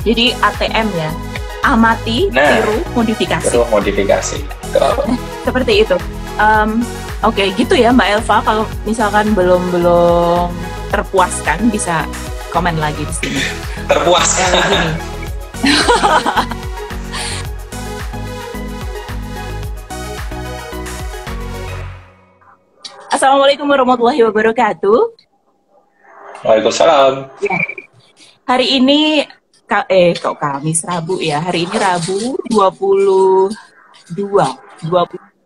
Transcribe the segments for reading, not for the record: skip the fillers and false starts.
Jadi ATM ya, amati, tiru, modifikasi. Tiru, modifikasi. Seperti itu. Oke, gitu ya Mbak Elva. Kalau misalkan belum terpuaskan, bisa komen lagi di sini. Terpuaskan. Gini. Assalamualaikum warahmatullahi wabarakatuh. Waalaikumsalam. Ya. Hari ini kok Kamis, Rabu ya. Hari ini Rabu 20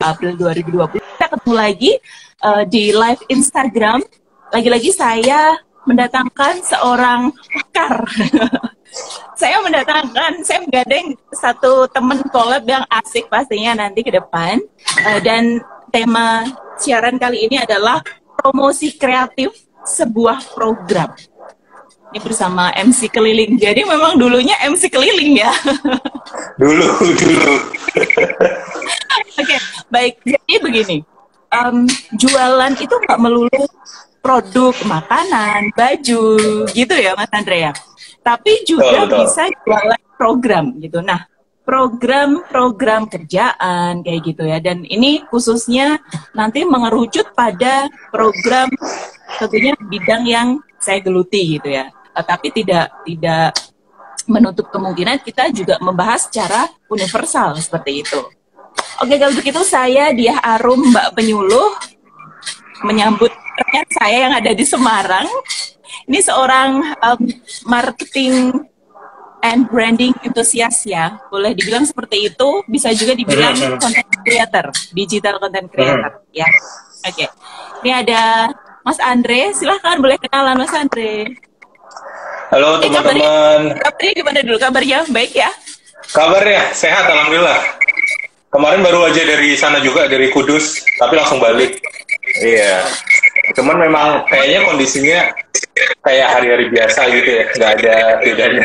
April 2020. Kita ketemu lagi di live Instagram. Lagi-lagi saya mendatangkan seorang pakar. Saya menggandeng satu teman collab yang asik pastinya nanti ke depan. Dan tema siaran kali ini adalah promosi kreatif sebuah program. Ini bersama MC Keliling. Jadi memang dulunya MC Keliling ya. Dulu. Oke, baik. Jadi begini, jualan itu nggak melulu produk makanan, baju, gitu ya Mas Andre ya. Tapi juga bisa jualan program gitu. Nah, program kerjaan kayak gitu ya. Dan ini khususnya nanti mengerucut pada program tentunya bidang yang saya geluti gitu ya. Tapi tidak menutup kemungkinan kita juga membahas secara universal seperti itu. Oke, kalau begitu saya Diah Arum Mbak Penyuluh menyambut rekan saya yang ada di Semarang. Ini seorang marketing and branding enthusiast ya, boleh dibilang seperti itu, bisa juga dibilang content creator, digital content creator ya. Oke. Ini ada Mas Andre, silahkan boleh kenalan Mas Andre. Halo teman-teman. Kabarnya gimana dulu? Kabarnya baik ya? Kabarnya sehat alhamdulillah. Kemarin baru aja dari sana juga, dari Kudus, tapi langsung balik. Iya. Cuman memang kayaknya kondisinya kayak hari-hari biasa gitu ya, nggak ada bedanya.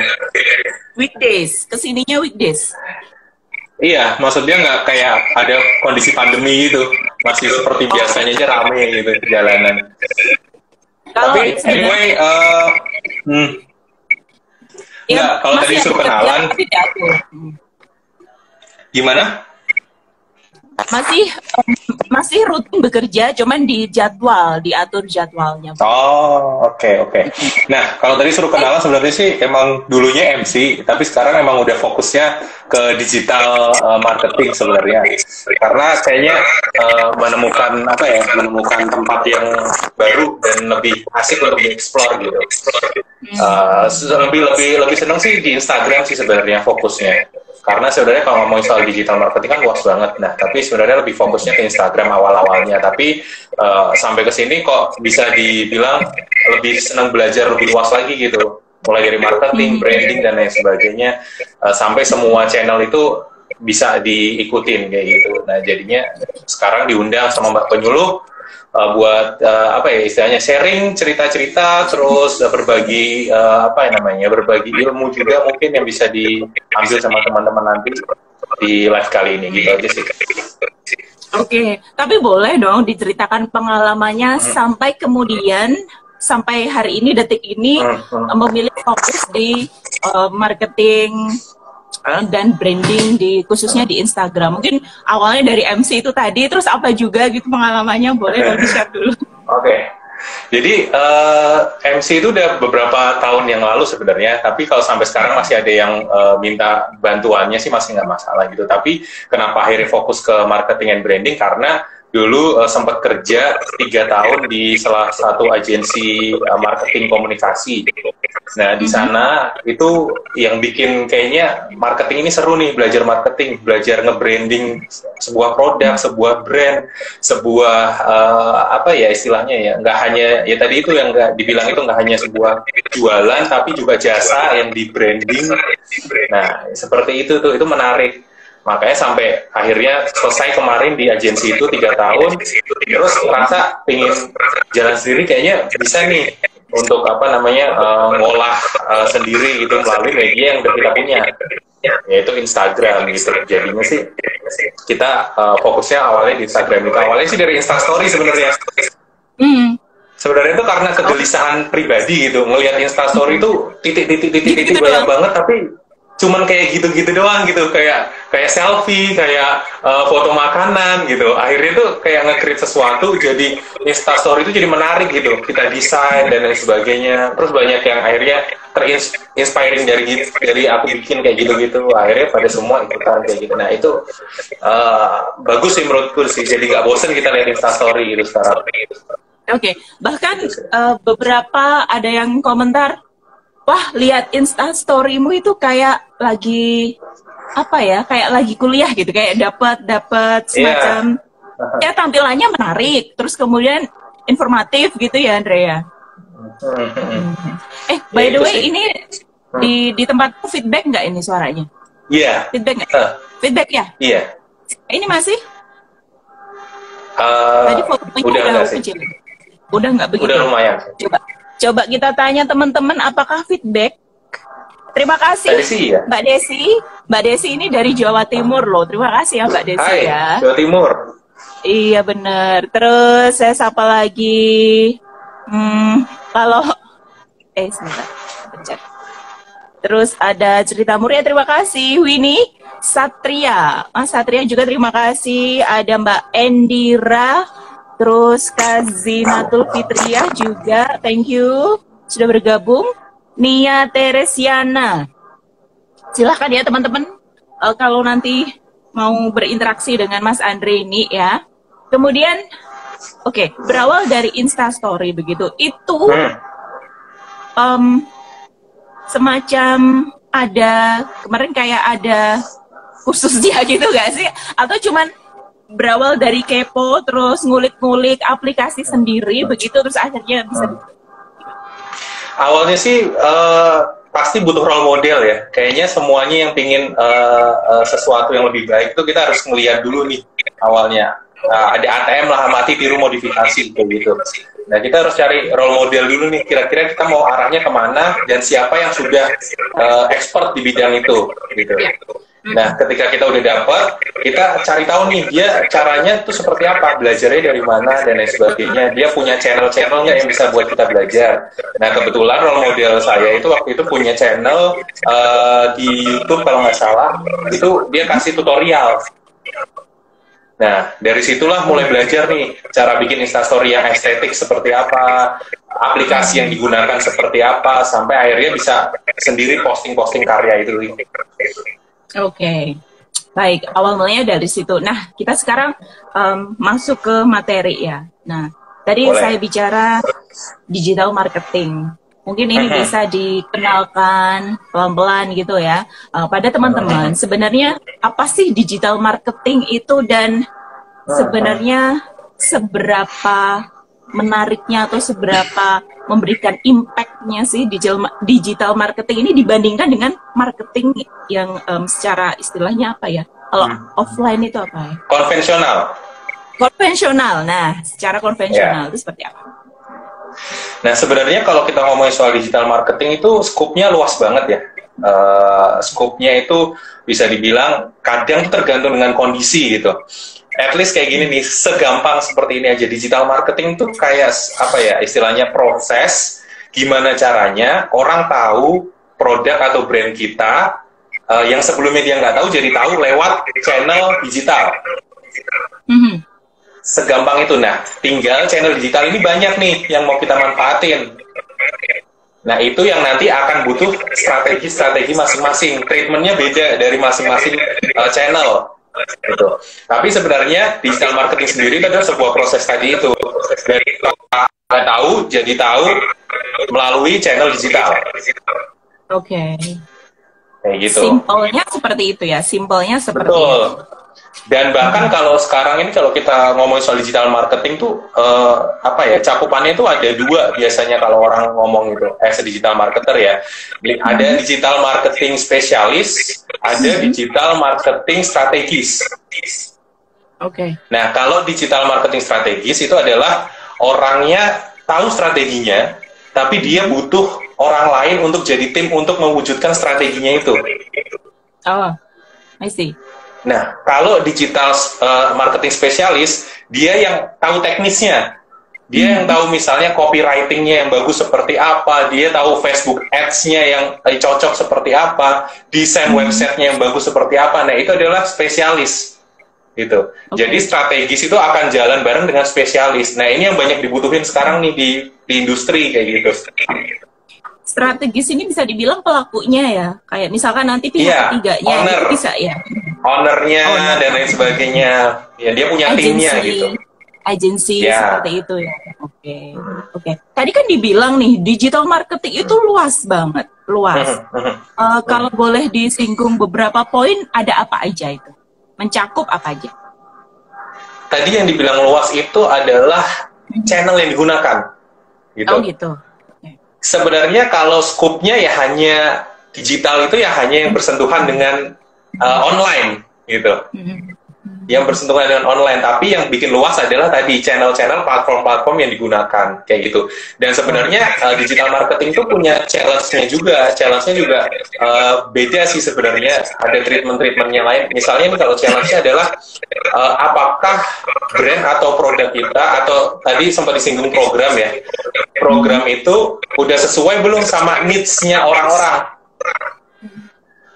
Weekdays, kesininya weekdays. Iya, maksudnya nggak kayak ada kondisi pandemi gitu, masih seperti biasanya aja rame gitu jalanan. Tapi anyway, kalau tadi suruh kenalan, gimana? Masih rutin bekerja, cuman diatur jadwalnya. Oh, oke. Nah, kalau tadi suruh kenalan sebenarnya sih emang dulunya MC, tapi sekarang emang udah fokusnya ke digital marketing sebenarnya. Karena kayaknya menemukan tempat yang baru dan lebih asik untuk dieksplor gitu. Lebih seneng sih di Instagram sih sebenarnya fokusnya. Karena sebenarnya kalau ngomongin soal digital marketing kan luas banget. Nah, tapi sebenarnya lebih fokusnya ke Instagram awal-awalnya. Tapi sampai ke sini kok bisa dibilang lebih senang belajar lebih luas lagi gitu. Mulai dari marketing, branding, dan lain sebagainya. Sampai semua channel itu bisa diikutin kayak gitu. Nah, jadinya sekarang diundang sama Mbak Penyuluh buat istilahnya sharing cerita-cerita, terus berbagi berbagi ilmu juga mungkin yang bisa diambil sama teman-teman nanti di live kali ini gitu aja sih. Oke, tapi boleh dong diceritakan pengalamannya sampai kemudian sampai hari ini, detik ini memilih fokus di marketing dan branding khususnya di Instagram. Mungkin awalnya dari MC itu tadi, terus apa juga gitu pengalamannya, boleh dong di-share dulu. Oke. Jadi MC itu udah beberapa tahun yang lalu sebenarnya, tapi kalau sampai sekarang masih ada yang minta bantuannya sih masih nggak masalah gitu. Tapi kenapa akhirnya fokus ke marketing and branding? Karena dulu sempat kerja 3 tahun di salah satu agensi marketing komunikasi. Nah, di sana itu yang bikin kayaknya marketing ini seru nih, belajar marketing, belajar nge-branding sebuah produk, sebuah brand, sebuah istilahnya ya, nggak hanya, ya tadi itu yang nggak dibilang itu nggak hanya sebuah jualan, tapi juga jasa yang di-branding. Nah, seperti itu tuh, itu menarik. Makanya sampai akhirnya selesai kemarin di agensi itu 3 tahun, terus merasa pengen jalan sendiri, kayaknya bisa nih untuk ngolah sendiri gitu melalui media yang udah kita punya, yaitu Instagram gitu. Jadinya sih kita fokusnya awalnya di Instagram. Awalnya sih dari Instastory sebenarnya. Sebenarnya itu karena kegelisahan pribadi gitu, ngelihat Instastory itu titik-titik banyak banget, tapi cuman kayak gitu-gitu doang gitu, kayak selfie, kayak foto makanan gitu. Akhirnya tuh kayak nge-create sesuatu, jadi Instastory itu jadi menarik gitu, kita desain dan lain sebagainya. Terus banyak yang akhirnya terinspiring dari aku bikin kayak gitu-gitu. Akhirnya pada semua ikutan kayak gitu. Nah itu bagus sih menurutku sih, jadi nggak bosen kita lihat Instastory gitu sekarang. Oke, bahkan beberapa ada yang komentar, wah lihat Instastorymu itu kayak lagi apa ya, kayak lagi kuliah gitu, kayak dapat semacam ya tampilannya menarik, terus kemudian informatif gitu ya, Andrea. By the way, ini di tempatku feedback nggak ini suaranya? Iya. Feedback nggak? Feedback ya? Iya. Ini masih? Tadi fotonya udah kecil. Udah nggak begitu? Udah lumayan. Coba kita tanya teman-teman apakah feedback. Terima kasih ya? Mbak Desi. Mbak Desi ini dari Jawa Timur loh. Terima kasih ya Mbak Desi. Hai, ya. Jawa Timur. Iya benar. Terus saya sapa lagi. Kalau sebentar. Pencet. Terus ada cerita Muria, terima kasih. Winnie Satria. Mas Satria juga terima kasih. Ada Mbak Endira. Terus Kazinatul Fitriah juga, thank you sudah bergabung. Nia Teresiana, silahkan ya teman-teman kalau nanti mau berinteraksi dengan Mas Andre ini ya. Kemudian, berawal dari Instastory begitu, itu semacam ada kemarin kayak ada khususnya gitu gak sih? Atau cuman berawal dari kepo, terus ngulik-ngulik aplikasi sendiri, begitu, terus akhirnya bisa... Awalnya sih pasti butuh role model ya. Kayaknya semuanya yang pingin sesuatu yang lebih baik itu kita harus ngeliat dulu nih awalnya. Ada ATM lah, mati tiru modifikasi gitu. Nah kita harus cari role model dulu nih, kira-kira kita mau arahnya kemana dan siapa yang sudah expert di bidang itu gitu. Nah, ketika kita udah dapat, kita cari tahu nih dia caranya tuh seperti apa, belajarnya dari mana dan lain sebagainya. Dia punya channel-channel nggak yang bisa buat kita belajar. Nah, kebetulan role model saya itu waktu itu punya channel di YouTube kalau nggak salah, itu dia kasih tutorial. Nah, dari situlah mulai belajar nih cara bikin Instastory yang estetik seperti apa, aplikasi yang digunakan seperti apa, sampai akhirnya bisa sendiri posting-posting karya itu. Oke, baik. Awal mulanya dari situ. Nah, kita sekarang masuk ke materi ya. Nah, tadi saya bicara digital marketing. Mungkin ini bisa dikenalkan pelan-pelan gitu ya pada teman-teman. Sebenarnya apa sih digital marketing itu dan sebenarnya seberapa menariknya atau seberapa memberikan impact-nya sih digital marketing ini dibandingkan dengan marketing yang secara istilahnya apa ya? Kalau offline itu apa ya? Konvensional. Konvensional. Nah, secara konvensional itu seperti apa? Nah, sebenarnya kalau kita ngomongin soal digital marketing itu skopnya luas banget ya. Skopnya itu bisa dibilang kadang tergantung dengan kondisi gitu. At least kayak gini nih, segampang seperti ini aja. Digital marketing itu kayak apa ya, istilahnya proses gimana caranya orang tahu produk atau brand kita yang sebelumnya dia nggak tahu jadi tahu lewat channel digital. Segampang itu. Nah, tinggal channel digital ini banyak nih yang mau kita manfaatin. Nah, itu yang nanti akan butuh strategi masing-masing. Treatmentnya beda dari masing-masing channel. Gitu. Tapi sebenarnya digital marketing sendiri itu adalah sebuah proses tadi itu. Dari nggak tahu jadi tahu melalui channel digital. Oke. Kayak gitu. Simpelnya seperti itu ya. Simpelnya seperti Betul. itu. Dan bahkan kalau sekarang ini kalau kita ngomongin soal digital marketing tuh apa ya, cakupannya itu ada dua biasanya kalau orang ngomong gitu digital marketer ya. Ada digital marketing spesialis, ada digital marketing strategis. Oke. Nah, kalau digital marketing strategis itu adalah orangnya tahu strateginya, tapi dia butuh orang lain untuk jadi tim untuk mewujudkan strateginya itu. Oh, I see. Nah, kalau digital marketing spesialis, dia yang tahu teknisnya. Dia yang tahu misalnya copywriting-nya yang bagus seperti apa, dia tahu Facebook Ads-nya yang cocok seperti apa, desain website-nya yang bagus seperti apa. Nah, itu adalah spesialis. Gitu. Jadi strategis itu akan jalan bareng dengan spesialis. Nah, ini yang banyak dibutuhin sekarang nih di industri kayak gitu. Strategis ini bisa dibilang pelakunya ya, kayak misalkan nanti pihak ketiganya itu bisa ya. Ownernya dan lain sebagainya. Ya, dia punya timnya gitu. Agensi seperti itu ya. Oke. Tadi kan dibilang nih digital marketing itu luas banget, luas. Kalau boleh disinggung beberapa poin, ada apa aja itu? Mencakup apa aja? Tadi yang dibilang luas itu adalah channel yang digunakan. Gitu. Oh gitu. Sebenarnya kalau skupnya ya hanya digital itu ya hanya yang bersentuhan dengan online gitu. Yang bersentuhan dengan online, tapi yang bikin luas adalah tadi channel-channel, platform-platform yang digunakan kayak gitu. Dan sebenarnya digital marketing itu punya challenge-nya juga. Challenge-nya juga beda sih sebenarnya. Ada treatment-treatmentnya lain. Misalnya nih kalau challenge-nya adalah apakah brand atau produk kita, atau tadi sempat disinggung program ya. Program itu udah sesuai belum sama needs-nya orang-orang?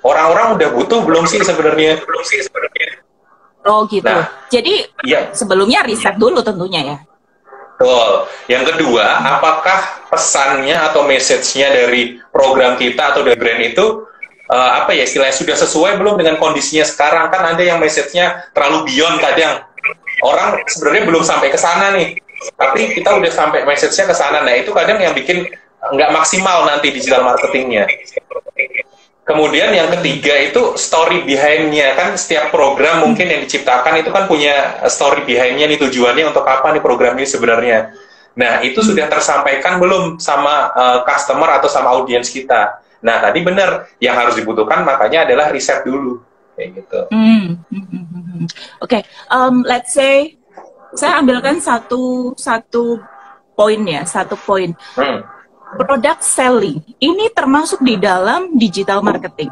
Orang-orang udah butuh belum sih sebenarnya? Oh gitu. Nah, jadi sebelumnya riset dulu tentunya ya. Betul. Yang kedua, apakah pesannya atau message-nya dari program kita atau dari brand itu apa ya istilahnya sudah sesuai belum dengan kondisinya sekarang? Kan ada yang message-nya terlalu beyond kadang. Orang sebenarnya belum sampai ke sana nih. Tapi kita udah sampai message-nya ke sana. Nah, itu kadang yang bikin nggak maksimal nanti digital marketingnya. Kemudian yang ketiga itu story behind-nya. Kan setiap program mungkin yang diciptakan itu kan punya story behind-nya nih, tujuannya untuk apa nih program ini sebenarnya. Nah, itu sudah tersampaikan belum sama customer atau sama audiens kita. Nah, tadi benar, yang harus dibutuhkan makanya adalah riset dulu. Kayak gitu. Oke, let's say, saya ambilkan satu poin ya, satu poin. Product selling ini termasuk di dalam digital marketing.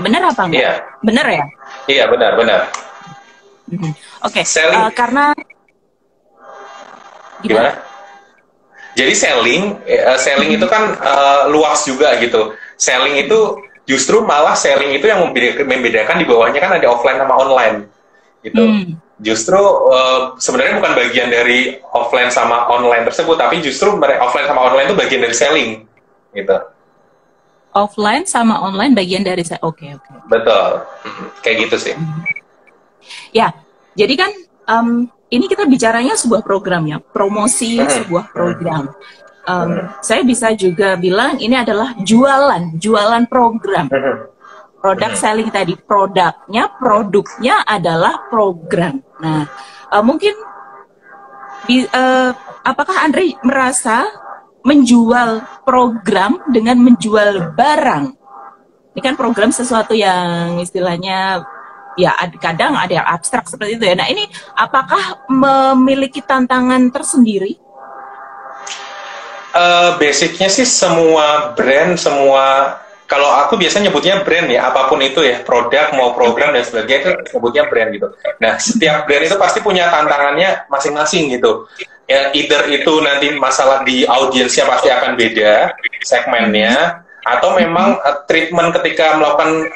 Benar apa enggak? Yeah. Benar ya? Iya, benar. Oke. Karena gimana? Jadi selling itu kan luas juga gitu. Selling itu justru malah selling itu yang membedakan di bawahnya kan ada offline sama online gitu. Justru sebenarnya bukan bagian dari offline sama online tersebut, tapi justru offline sama online itu bagian dari selling, gitu. Offline sama online bagian dari Oke. Betul, kayak gitu sih. Ya, jadi kan ini kita bicaranya sebuah program ya, promosi sebuah program. Saya bisa juga bilang ini adalah jualan program. Product selling tadi, produknya adalah program. Nah, mungkin apakah Andre merasa menjual program dengan menjual barang? Ini kan program sesuatu yang istilahnya ya kadang ada yang abstrak seperti itu ya. Nah, ini apakah memiliki tantangan tersendiri? Basicnya sih semua brand, kalau aku biasanya nyebutnya brand ya, apapun itu ya, produk mau program dan sebagainya itu sebutnya brand gitu. Nah, setiap brand itu pasti punya tantangannya masing-masing gitu. Ya, either itu nanti masalah di audiensnya pasti akan beda, segmennya, atau memang treatment ketika melakukan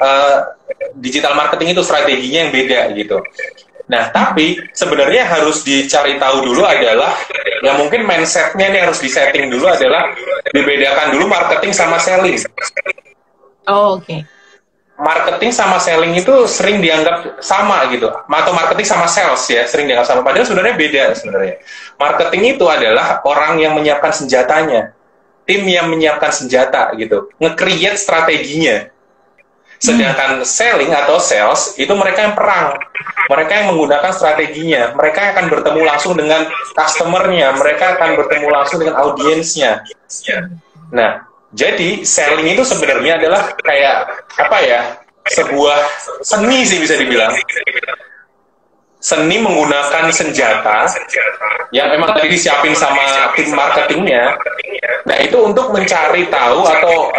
digital marketing itu strateginya yang beda gitu. Nah, tapi sebenarnya harus dicari tahu dulu adalah, ya mungkin mindset-nya nih harus disetting dulu adalah, dibedakan dulu marketing sama selling. Oh, oke. Marketing sama selling itu sering dianggap sama gitu, atau marketing sama sales ya sering dianggap sama, padahal sebenarnya beda sebenarnya. Marketing itu adalah orang yang menyiapkan senjatanya, tim yang menyiapkan senjata gitu, nge-create strateginya. Sedangkan selling atau sales itu mereka yang perang, mereka yang menggunakan strateginya, mereka akan bertemu langsung dengan customernya, mereka akan bertemu langsung dengan audiensnya. Nah, jadi selling itu sebenarnya adalah kayak apa ya, sebuah seni sih bisa dibilang. Seni menggunakan senjata yang memang tadi disiapin sama tim marketingnya. Nah, itu untuk mencari tahu atau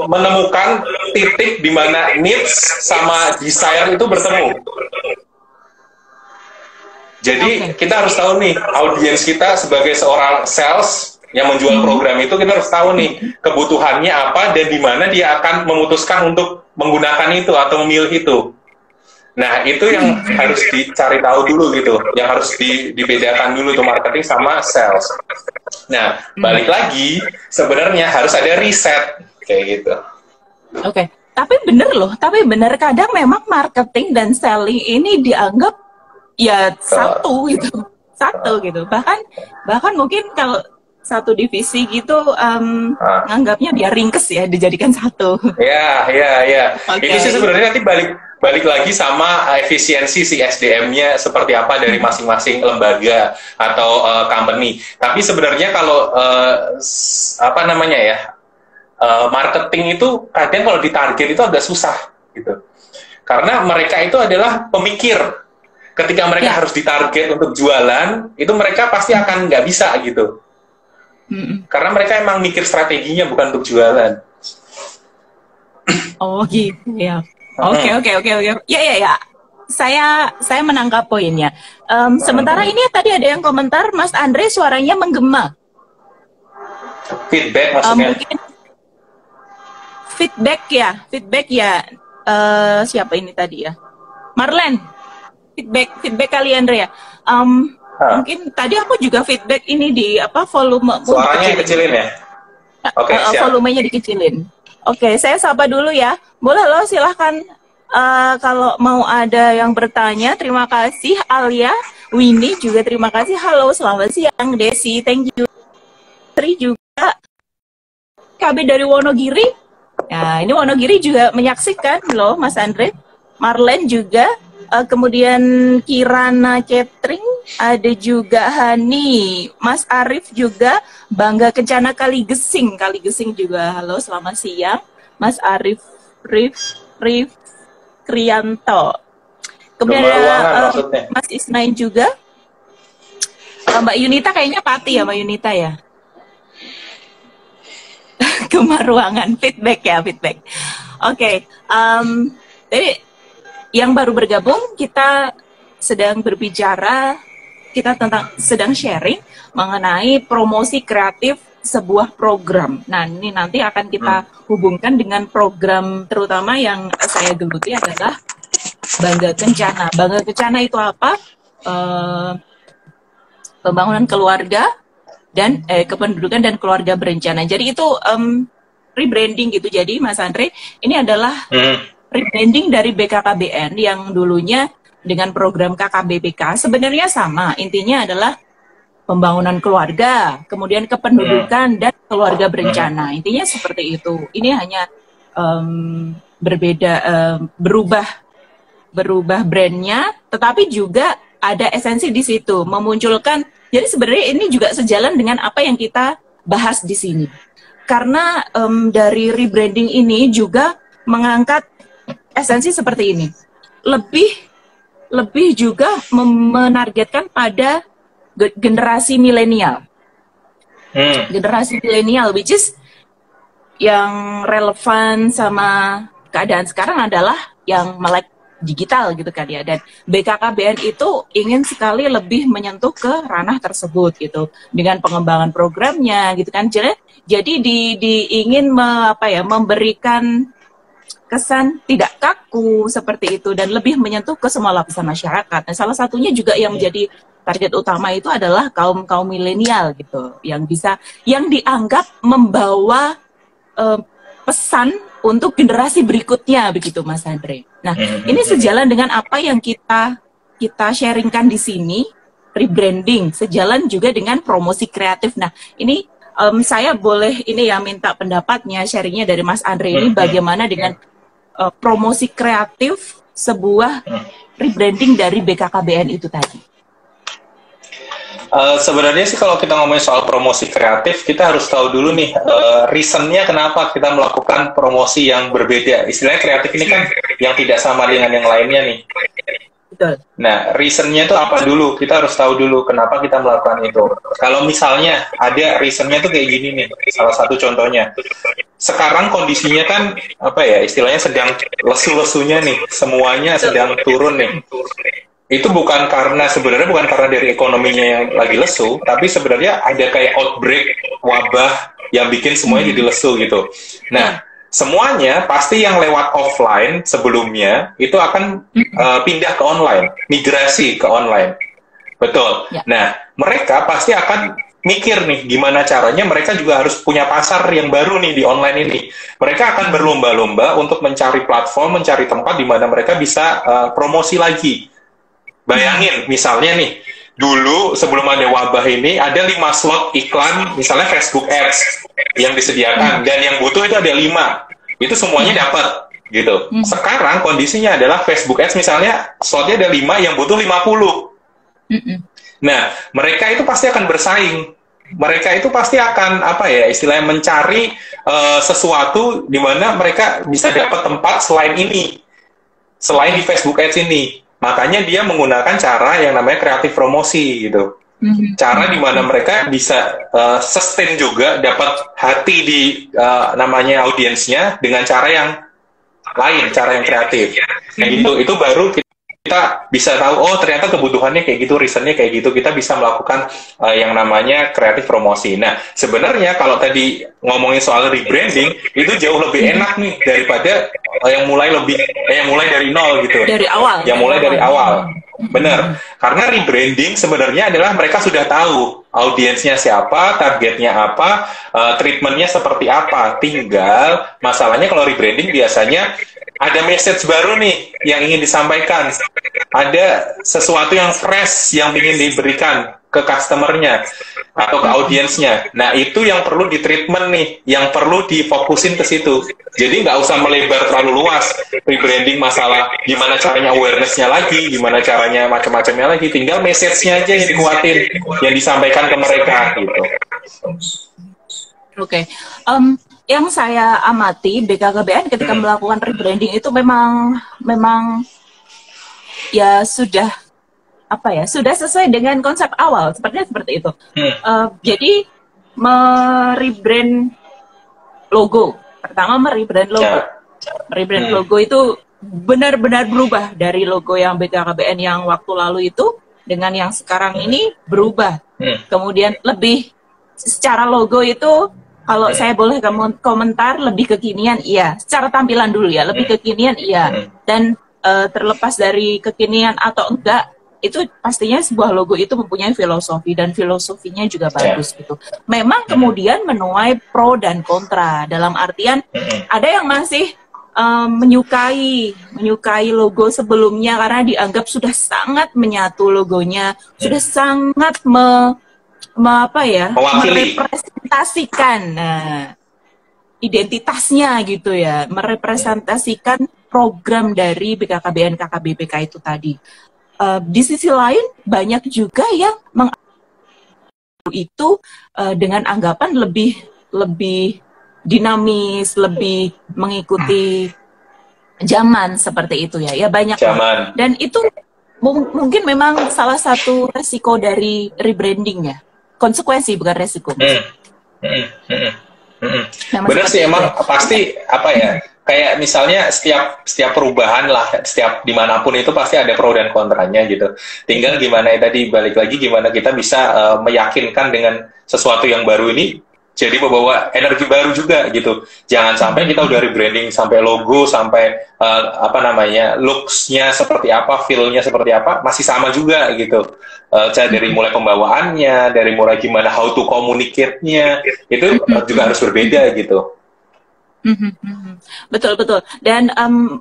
menemukan titik di mana needs sama desire itu bertemu. Jadi kita harus tahu nih, audiens kita sebagai seorang sales yang menjual program itu, kita harus tahu nih kebutuhannya apa dan di mana dia akan memutuskan untuk menggunakan itu atau memilih itu. Nah, itu yang harus dicari tahu dulu gitu, yang harus dibedakan dulu tuh marketing sama sales. Nah, balik lagi, sebenarnya harus ada riset kayak gitu. Oke. Tapi bener kadang memang marketing dan selling ini dianggap ya satu gitu. Bahkan mungkin kalau satu divisi gitu nganggapnya dia ringkes ya, dijadikan satu. Ya. Okay. Itu sih sebenarnya nanti balik lagi sama efisiensi si SDM-nya seperti apa dari masing-masing lembaga atau company. Tapi sebenarnya kalau marketing itu kadang kalau ditarget itu agak susah gitu. Karena mereka itu adalah pemikir. Ketika mereka harus ditarget untuk jualan, itu mereka pasti akan nggak bisa gitu. Karena mereka emang mikir strateginya bukan untuk jualan. Oh gitu ya. Oke. Ya. Saya menangkap poinnya. Sementara ini tadi ada yang komentar, Mas Andre suaranya menggema. Feedback maksudnya? Mungkin feedback ya. Siapa ini tadi ya? Marlen. Feedback kalian Andrea. Mungkin tadi aku juga feedback ini di volume. Suaranya dikecilin ya? Oke, volumenya dikecilin. Oke, saya sapa dulu ya. Boleh loh, silahkan kalau mau ada yang bertanya. Terima kasih Alia, Winnie juga terima kasih. Halo, selamat siang Desi, thank you. Tri juga. KB dari Wonogiri. Nah, ini Wonogiri juga menyaksikan loh Mas Andre. Marlen juga. Kemudian Kirana Catering, ada juga Hani, Mas Arif juga, Bangga Kencana Kaligesing juga. Halo, selamat siang, Mas Arif, Rif Krianto. Kemudian ada Mas Isnain juga, Mbak Yunita kayaknya Pati ya, Mbak Yunita ya. Gemar ruangan, feedback. Oke. Jadi yang baru bergabung, kita sedang berbicara, sedang sharing mengenai promosi kreatif sebuah program. Nah, ini nanti akan kita hubungkan dengan program terutama yang saya geluti adalah Bangga Kencana. Bangga Kencana itu apa? Pembangunan keluarga dan kependudukan dan keluarga berencana. Jadi itu rebranding gitu. Jadi Mas Andre, ini adalah rebranding dari BKKBN yang dulunya dengan program KKBBK sebenarnya sama, intinya adalah pembangunan keluarga, kemudian kependudukan dan keluarga berencana, intinya seperti itu. Ini hanya berubah brandnya, tetapi juga ada esensi di situ, memunculkan. Jadi sebenarnya ini juga sejalan dengan apa yang kita bahas di sini, karena dari rebranding ini juga mengangkat esensi seperti ini, lebih juga menargetkan pada generasi milenial, generasi milenial, which is yang relevan sama keadaan sekarang adalah yang melek digital gitu kan ya. Dan BKKBN itu ingin sekali lebih menyentuh ke ranah tersebut gitu dengan pengembangan programnya gitu kan. Jadi ingin memberikan kesan tidak kaku seperti itu dan lebih menyentuh ke semua lapisan masyarakat. Nah, salah satunya juga yang menjadi target utama itu adalah kaum milenial gitu, yang dianggap membawa pesan untuk generasi berikutnya begitu Mas Andre. Nah, ini sejalan dengan apa yang kita sharingkan di sini, rebranding, sejalan juga dengan promosi kreatif. Nah, ini saya boleh ini ya minta pendapatnya, sharingnya dari Mas Andre ini bagaimana dengan promosi kreatif sebuah rebranding dari BKKBN itu tadi. Sebenarnya sih kalau kita ngomongin soal promosi kreatif, kita harus tahu dulu nih reasonnya kenapa kita melakukan promosi yang berbeda. Istilahnya kreatif ini kan yang tidak sama dengan yang lainnya nih. Betul. Nah, reasonnya itu apa dulu? Kita harus tahu dulu kenapa kita melakukan itu. Kalau misalnya ada reasonnya tuh kayak gini nih, salah satu contohnya. Sekarang kondisinya kan istilahnya sedang lesu-lesunya nih, semuanya sedang turun nih. itu sebenarnya bukan karena dari ekonominya yang lagi lesu, tapi sebenarnya ada kayak outbreak wabah yang bikin semuanya jadi lesu gitu. Nah, semuanya pasti yang lewat offline sebelumnya itu akan pindah ke online, migrasi ke online. Betul. Ya. Nah, mereka pasti akan mikir nih gimana caranya mereka juga harus punya pasar yang baru nih di online ini. Mereka akan berlomba-lomba untuk mencari platform, mencari tempat di mana mereka bisa promosi lagi. Bayangin, misalnya nih, dulu sebelum ada wabah ini, ada 5 slot iklan, misalnya Facebook Ads yang disediakan, dan yang butuh itu ada 5. Itu semuanya dapat, gitu. Sekarang kondisinya adalah Facebook Ads misalnya, slotnya ada 5, yang butuh 50. Nah, mereka itu pasti akan bersaing. Mereka itu pasti akan, istilahnya mencari sesuatu di mana mereka bisa dapat tempat selain ini. Selain di Facebook Ads ini. Makanya dia menggunakan cara yang namanya kreatif promosi gitu. Cara di mana mereka bisa sustain juga, dapat hati di namanya audiensnya dengan cara yang lain, cara yang kreatif. Itu baru kita bisa tahu, oh ternyata kebutuhannya kayak gitu, reasonnya kayak gitu, kita bisa melakukan yang namanya kreatif promosi. Nah, sebenarnya kalau tadi ngomongin soal rebranding, itu jauh lebih enak nih daripada yang mulai dari nol gitu. Dari awal. Yang mulai dari awal. Benar. Karena rebranding sebenarnya adalah mereka sudah tahu audiensnya siapa, targetnya apa, treatmentnya seperti apa. Tinggal masalahnya kalau rebranding biasanya ada message baru nih yang ingin disampaikan. Ada sesuatu yang fresh yang ingin diberikan ke customernya atau ke audiensnya. Nah, itu yang perlu di-treatment nih, yang perlu difokusin ke situ. Jadi nggak usah melebar terlalu luas. Rebranding masalah gimana caranya awareness-nya lagi, gimana caranya macam-macamnya lagi. Tinggal message-nya aja yang dikuatin, yang disampaikan ke mereka gitu. Oke. Yang saya amati BKKBN ketika melakukan rebranding itu memang ya sudah sudah sesuai dengan konsep awal, seperti itu. Jadi merebrand logo, pertama merebrand logo. Rebrand logo itu benar-benar berubah dari logo yang BKKBN yang waktu lalu itu dengan yang sekarang ini berubah. Kemudian lebih secara logo itu, kalau saya boleh komentar, lebih kekinian, iya. Secara tampilan dulu ya, lebih kekinian, iya. Dan terlepas dari kekinian atau enggak, itu pastinya sebuah logo itu mempunyai filosofi, dan filosofinya juga bagus gitu. Memang kemudian menuai pro dan kontra, dalam artian ada yang masih menyukai logo sebelumnya karena dianggap sudah sangat menyatu logonya, sudah sangat merepresentasikan identitasnya gitu ya, merepresentasikan program dari BKKBN KKBPK itu tadi. Di sisi lain banyak juga yang itu dengan anggapan lebih dinamis, lebih mengikuti zaman seperti itu ya. Ya banyak. Zaman. Dan itu mungkin memang salah satu resiko dari rebranding ya. Konsekuensi bukan resiko. Benar sih, emang pasti kayak misalnya setiap perubahan lah, setiap dimanapun itu pasti ada pro dan kontranya gitu. Tinggal gimana tadi, balik lagi gimana kita bisa meyakinkan dengan sesuatu yang baru ini jadi membawa energi baru juga gitu. Jangan sampai kita udah rebranding sampai logo, sampai looks-nya seperti apa, feel-nya seperti apa, masih sama juga gitu. Dari mulai pembawaannya, dari mulai gimana how to communicate-nya, itu juga harus berbeda gitu. Betul. Dan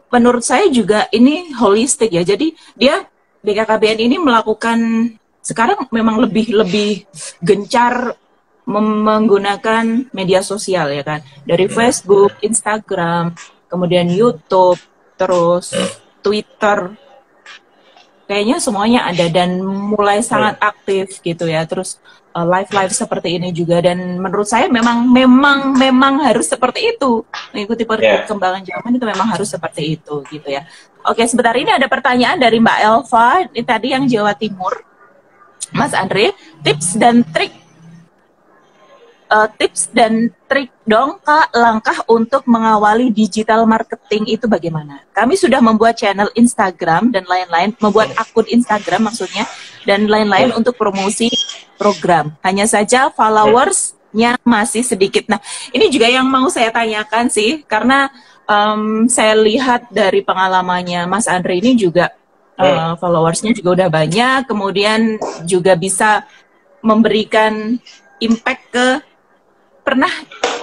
menurut saya juga ini holistik ya. Jadi dia BKKBN ini melakukan sekarang memang lebih gencar menggunakan media sosial ya kan, dari Facebook, Instagram, kemudian YouTube, terus Twitter, kayaknya semuanya ada dan mulai sangat aktif gitu ya. Terus live seperti ini juga, dan menurut saya memang harus seperti itu, mengikuti perkembangan zaman itu memang harus seperti itu gitu ya. Oke, sebentar, ini ada pertanyaan dari Mbak Elva, ini tadi yang Jawa Timur. Mas Andre, tips dan trik tips dan trik dong Kak, langkah untuk mengawali digital marketing itu bagaimana? Kami sudah membuat channel Instagram dan lain-lain, membuat akun Instagram maksudnya, dan lain-lain untuk promosi program. Hanya saja followersnya masih sedikit. Nah, ini juga yang mau saya tanyakan sih, karena saya lihat dari pengalamannya Mas Andre ini juga followersnya juga udah banyak, kemudian juga bisa memberikan impact ke pernah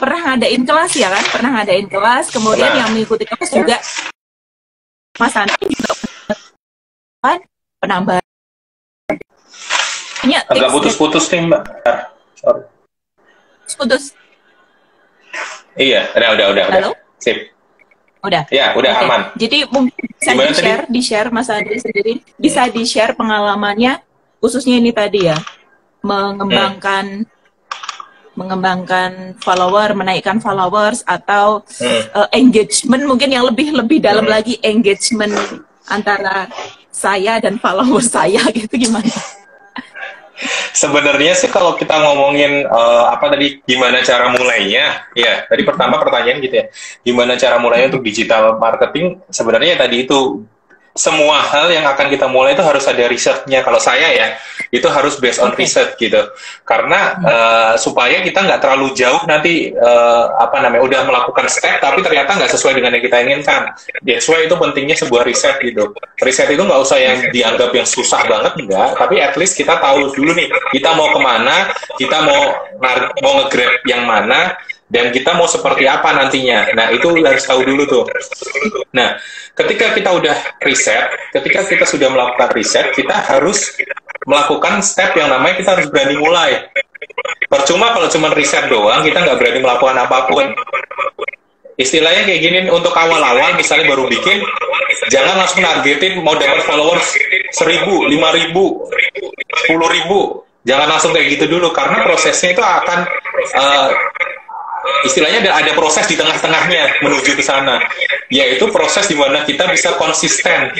ngadain kelas ya kan, pernah ngadain kelas, kemudian yang mengikuti kelas juga Mas Andre juga kan penambahan. Agak putus-putus nih Mbak. Sorry. Putus. Iya, udah. Halo? Sip. Udah. Ya, udah aman. Jadi mungkin bisa di-share Mas Andre sendiri, bisa di-share pengalamannya khususnya ini tadi ya, mengembangkan follower, menaikkan followers atau engagement, mungkin yang lebih dalam lagi, engagement antara saya dan followers saya gitu, gimana? Sebenarnya sih kalau kita ngomongin gimana cara mulainya, ya tadi pertama pertanyaan gitu ya, gimana cara mulainya untuk digital marketing, sebenarnya tadi itu semua hal yang akan kita mulai itu harus ada risetnya. Kalau saya ya, itu harus based on riset gitu. Karena supaya kita nggak terlalu jauh nanti udah melakukan step tapi ternyata nggak sesuai dengan yang kita inginkan. That's why itu pentingnya sebuah riset gitu. Riset itu nggak usah yang dianggap yang susah banget, enggak. Tapi at least kita tahu dulu nih, kita mau kemana, kita mau nge-grab yang mana, dan kita mau seperti apa nantinya. Nah, itu harus tahu dulu tuh. Nah, ketika kita udah riset, ketika kita sudah melakukan riset, kita harus melakukan step yang namanya kita harus berani mulai. Percuma kalau cuma riset doang, kita nggak berani melakukan apapun. Istilahnya kayak gini, untuk awal-awal misalnya baru bikin, jangan langsung nargetin mau dapat followers 1.000, 5.000, 10.000. Jangan langsung kayak gitu dulu, karena prosesnya itu akan istilahnya ada proses di tengah-tengahnya menuju ke sana, yaitu proses di mana kita bisa konsisten.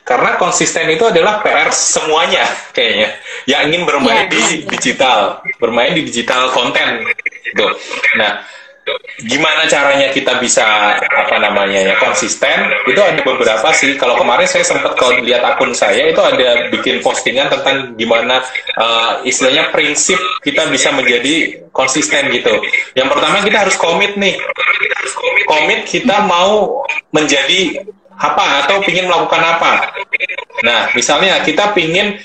Karena konsisten itu adalah PR semuanya kayaknya yang ingin bermain di digital, bermain di digital konten gitu. Nah, gimana caranya kita bisa konsisten? Itu ada beberapa sih. Kalau kemarin saya sempat kalau lihat akun saya itu ada bikin postingan tentang gimana istilahnya prinsip kita bisa menjadi konsisten gitu. Yang pertama kita harus komit nih. Komit kita mau menjadi apa atau pingin melakukan apa. Nah, misalnya kita pingin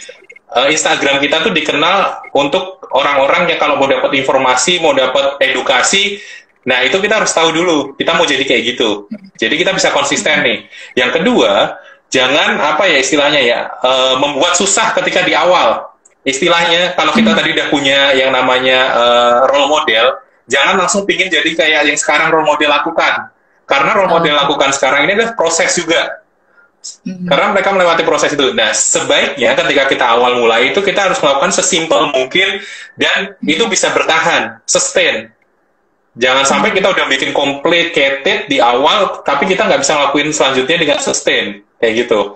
Instagram kita tuh dikenal untuk orang-orang yang kalau mau dapat informasi, mau dapat edukasi. Nah, itu kita harus tahu dulu, kita mau jadi kayak gitu. Jadi kita bisa konsisten nih. Yang kedua, jangan membuat susah ketika di awal. Istilahnya, kalau kita tadi udah punya yang namanya role model, jangan langsung pingin jadi kayak yang sekarang role model lakukan. Karena role model lakukan sekarang ini adalah proses juga. Karena mereka melewati proses itu. Nah, sebaiknya ketika kita awal mulai itu, kita harus melakukan sesimpel mungkin, dan itu bisa bertahan, sustain. Jangan sampai kita udah bikin complicated di awal, tapi kita nggak bisa ngelakuin selanjutnya dengan sustain, kayak gitu.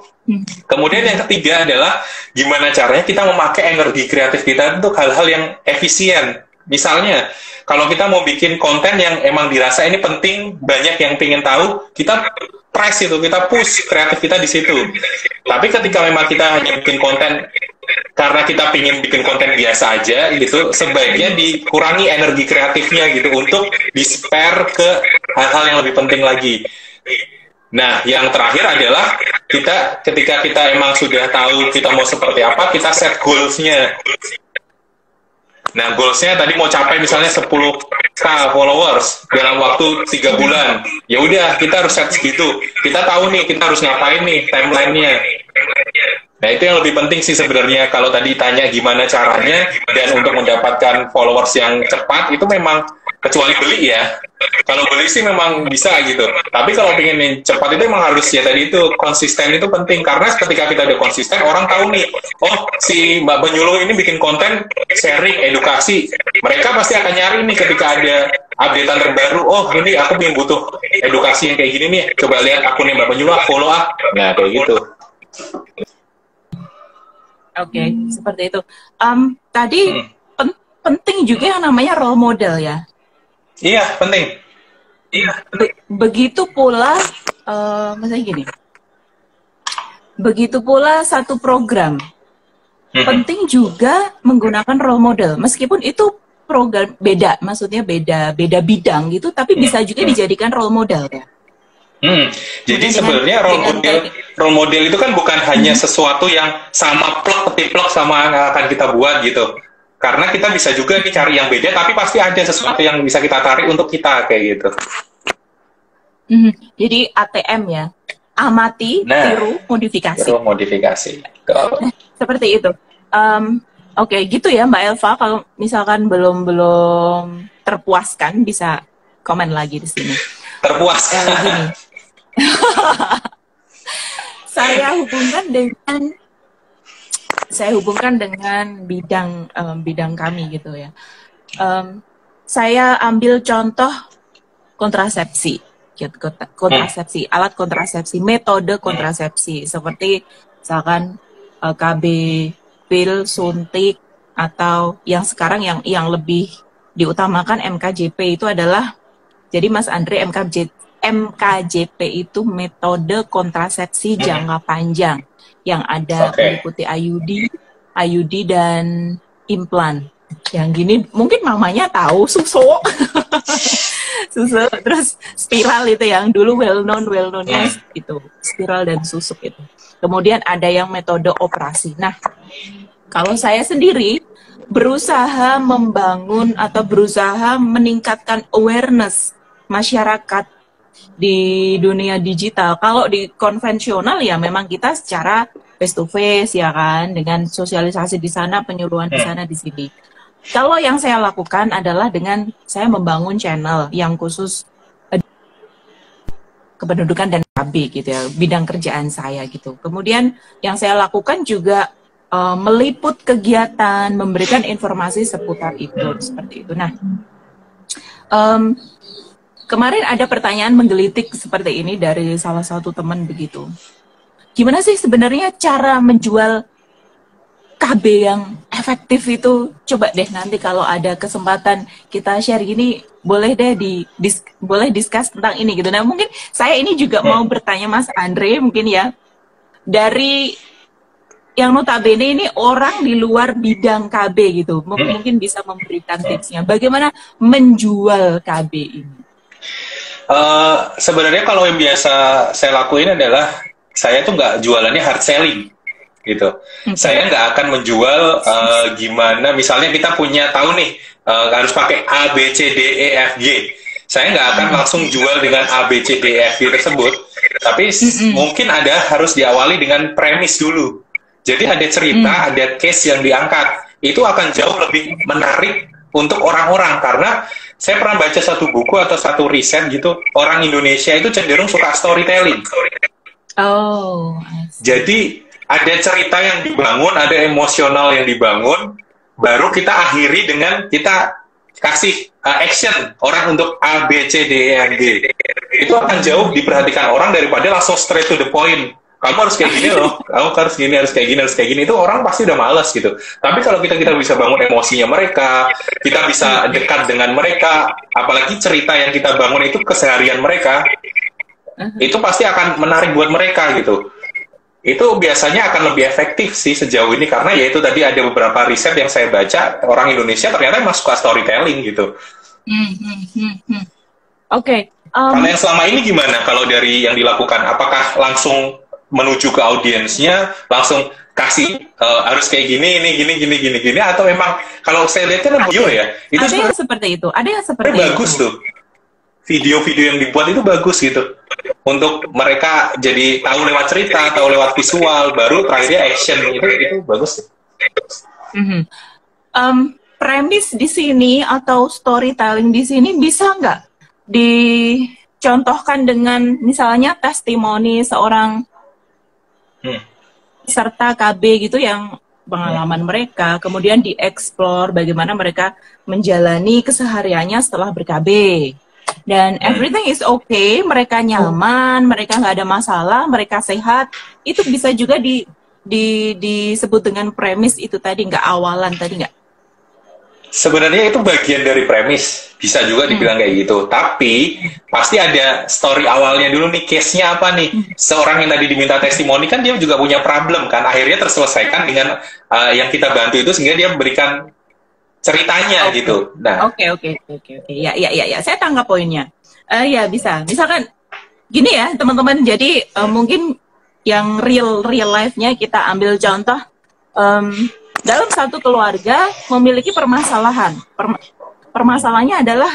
Kemudian yang ketiga adalah gimana caranya kita memakai energi kreatif kita untuk hal-hal yang efisien. Misalnya, kalau kita mau bikin konten yang emang dirasa ini penting, banyak yang pengen tahu, kita press itu, kita push kreatif kita di situ. Tapi ketika memang kita hanya bikin konten karena kita pingin bikin konten biasa aja gitu, sebaiknya dikurangi energi kreatifnya gitu untuk di-spare ke hal-hal yang lebih penting lagi. Nah, yang terakhir adalah ketika kita emang sudah tahu kita mau seperti apa, kita set goals-nya. Nah, goals-nya tadi mau capai misalnya 10k followers dalam waktu 3 bulan. Ya udah, kita harus set segitu. Kita tahu nih, kita harus ngapain nih timeline-nya. Nah, itu yang lebih penting sih sebenarnya. Kalau tadi tanya gimana caranya, dan untuk mendapatkan followers yang cepat, itu memang kecuali beli ya. Kalau beli sih memang bisa gitu. Tapi kalau pengen cepat itu memang harus ya tadi itu konsisten itu penting. Karena ketika kita udah konsisten, orang tahu nih, oh si Mbak Penyuluh ini bikin konten sharing, edukasi. Mereka pasti akan nyari nih ketika ada updatean terbaru. Oh ini aku pengen butuh edukasi yang kayak gini nih. Coba lihat akunnya Mbak Penyuluh, follow up. Nah kayak gitu. Oke, seperti itu. Tadi penting juga yang namanya role model ya. Iya, penting. Iya. Begitu pula, misalnya gini, begitu pula satu program. Penting juga menggunakan role model, meskipun itu program beda, maksudnya beda bidang gitu, tapi bisa juga dijadikan role model ya. Jadi sebenarnya role model itu kan bukan hanya sesuatu yang sama plek sama yang akan kita buat gitu. Karena kita bisa juga nih cari yang beda, tapi pasti ada sesuatu yang bisa kita tarik untuk kita kayak gitu. Jadi ATM ya, amati, tiru, modifikasi. Tiru, modifikasi. Seperti itu. Oke, gitu ya Mbak Elva. Kalau misalkan belum terpuaskan, bisa komen lagi di sini. Terpuaskan. Gini. Saya hubungkan dengan bidang kami gitu ya. Saya ambil contoh kontrasepsi, alat kontrasepsi, metode kontrasepsi seperti misalkan KB, pil, suntik, atau yang sekarang yang lebih diutamakan MKJP itu adalah, jadi Mas Andre, MKJP itu metode kontrasepsi jangka panjang yang ada meliputi IUD dan implan. Yang gini mungkin mamanya tahu, susu, terus spiral itu yang dulu well known-nya itu spiral dan susuk itu. Kemudian ada yang metode operasi. Nah, kalau saya sendiri berusaha membangun atau berusaha meningkatkan awareness masyarakat di dunia digital. Kalau di konvensional ya memang kita secara face to face ya kan, dengan sosialisasi di sana, penyuluhan di sana di sini. Kalau yang saya lakukan adalah dengan saya membangun channel yang khusus kependudukan dan KB gitu ya, bidang kerjaan saya gitu. Kemudian yang saya lakukan juga meliput kegiatan, memberikan informasi seputar itu, seperti itu. Nah, kemarin ada pertanyaan menggelitik seperti ini dari salah satu teman begitu. Gimana sih sebenarnya cara menjual KB yang efektif itu? Coba deh nanti kalau ada kesempatan kita share gini, boleh deh boleh discuss tentang ini gitu. Nah mungkin saya ini juga mau bertanya Mas Andre mungkin ya, dari yang notabene ini orang di luar bidang KB gitu, mungkin bisa memberikan tipsnya bagaimana menjual KB ini. Sebenarnya kalau yang biasa saya lakuin adalah saya tuh nggak jualannya hard selling gitu. Saya nggak akan menjual gimana, misalnya kita punya tahu nih harus pakai A, B, C, D, E, F, G. Saya nggak akan langsung jual dengan A, B, C, D, E, F, G tersebut. Tapi mungkin harus diawali dengan premis dulu. Jadi ada cerita, ada case yang diangkat. Itu akan jauh lebih menarik untuk orang-orang. Karena saya pernah baca satu buku atau satu riset gitu, orang Indonesia itu cenderung suka storytelling. Jadi ada cerita yang dibangun, ada emosional yang dibangun, baru kita akhiri dengan kita kasih action orang untuk A, B, C, D, E, F, G. Itu akan jauh diperhatikan orang daripada langsung straight to the point. Kamu harus kayak gini loh, kamu harus gini, harus kayak gini, harus kayak gini. Itu orang pasti udah males gitu. Tapi kalau kita bisa bangun emosinya mereka, kita bisa dekat dengan mereka, apalagi cerita yang kita bangun itu keseharian mereka, itu pasti akan menarik buat mereka gitu. Itu biasanya akan lebih efektif sih sejauh ini, karena ya itu tadi ada beberapa riset yang saya baca, orang Indonesia ternyata emang suka storytelling gitu. Oke. Kalau yang selama ini gimana kalau dari yang dilakukan? Apakah langsung menuju ke audiensnya, langsung kasih harus kayak gini, gini, atau memang kalau saya lihat kan video ya, itu ada yang seperti itu, ada yang seperti bagus itu. Tuh. Video-video yang dibuat itu bagus gitu. Untuk mereka jadi tahu lewat cerita, tahu lewat visual, baru terakhirnya action itu bagus. Premis di sini atau storytelling di sini bisa nggak dicontohkan dengan misalnya testimoni seorang serta KB gitu yang pengalaman mereka, kemudian dieksplor bagaimana mereka menjalani kesehariannya setelah ber-KB. Dan everything is okay, mereka nyaman, mereka nggak ada masalah, mereka sehat. Itu bisa juga disebut dengan premis itu tadi, nggak awalan tadi nggak? Sebenarnya itu bagian dari premis, bisa juga dibilang kayak gitu. Tapi pasti ada story awalnya dulu nih, case-nya apa nih? Seorang yang tadi diminta testimoni kan dia juga punya problem kan, akhirnya terselesaikan dengan yang kita bantu itu sehingga dia memberikan ceritanya gitu. Nah, Oke. Ya, saya tangkap poinnya. Ya bisa. Misalkan gini ya, teman-teman. Jadi mungkin yang real life-nya kita ambil contoh. Dalam satu keluarga memiliki permasalahan. Permasalahannya adalah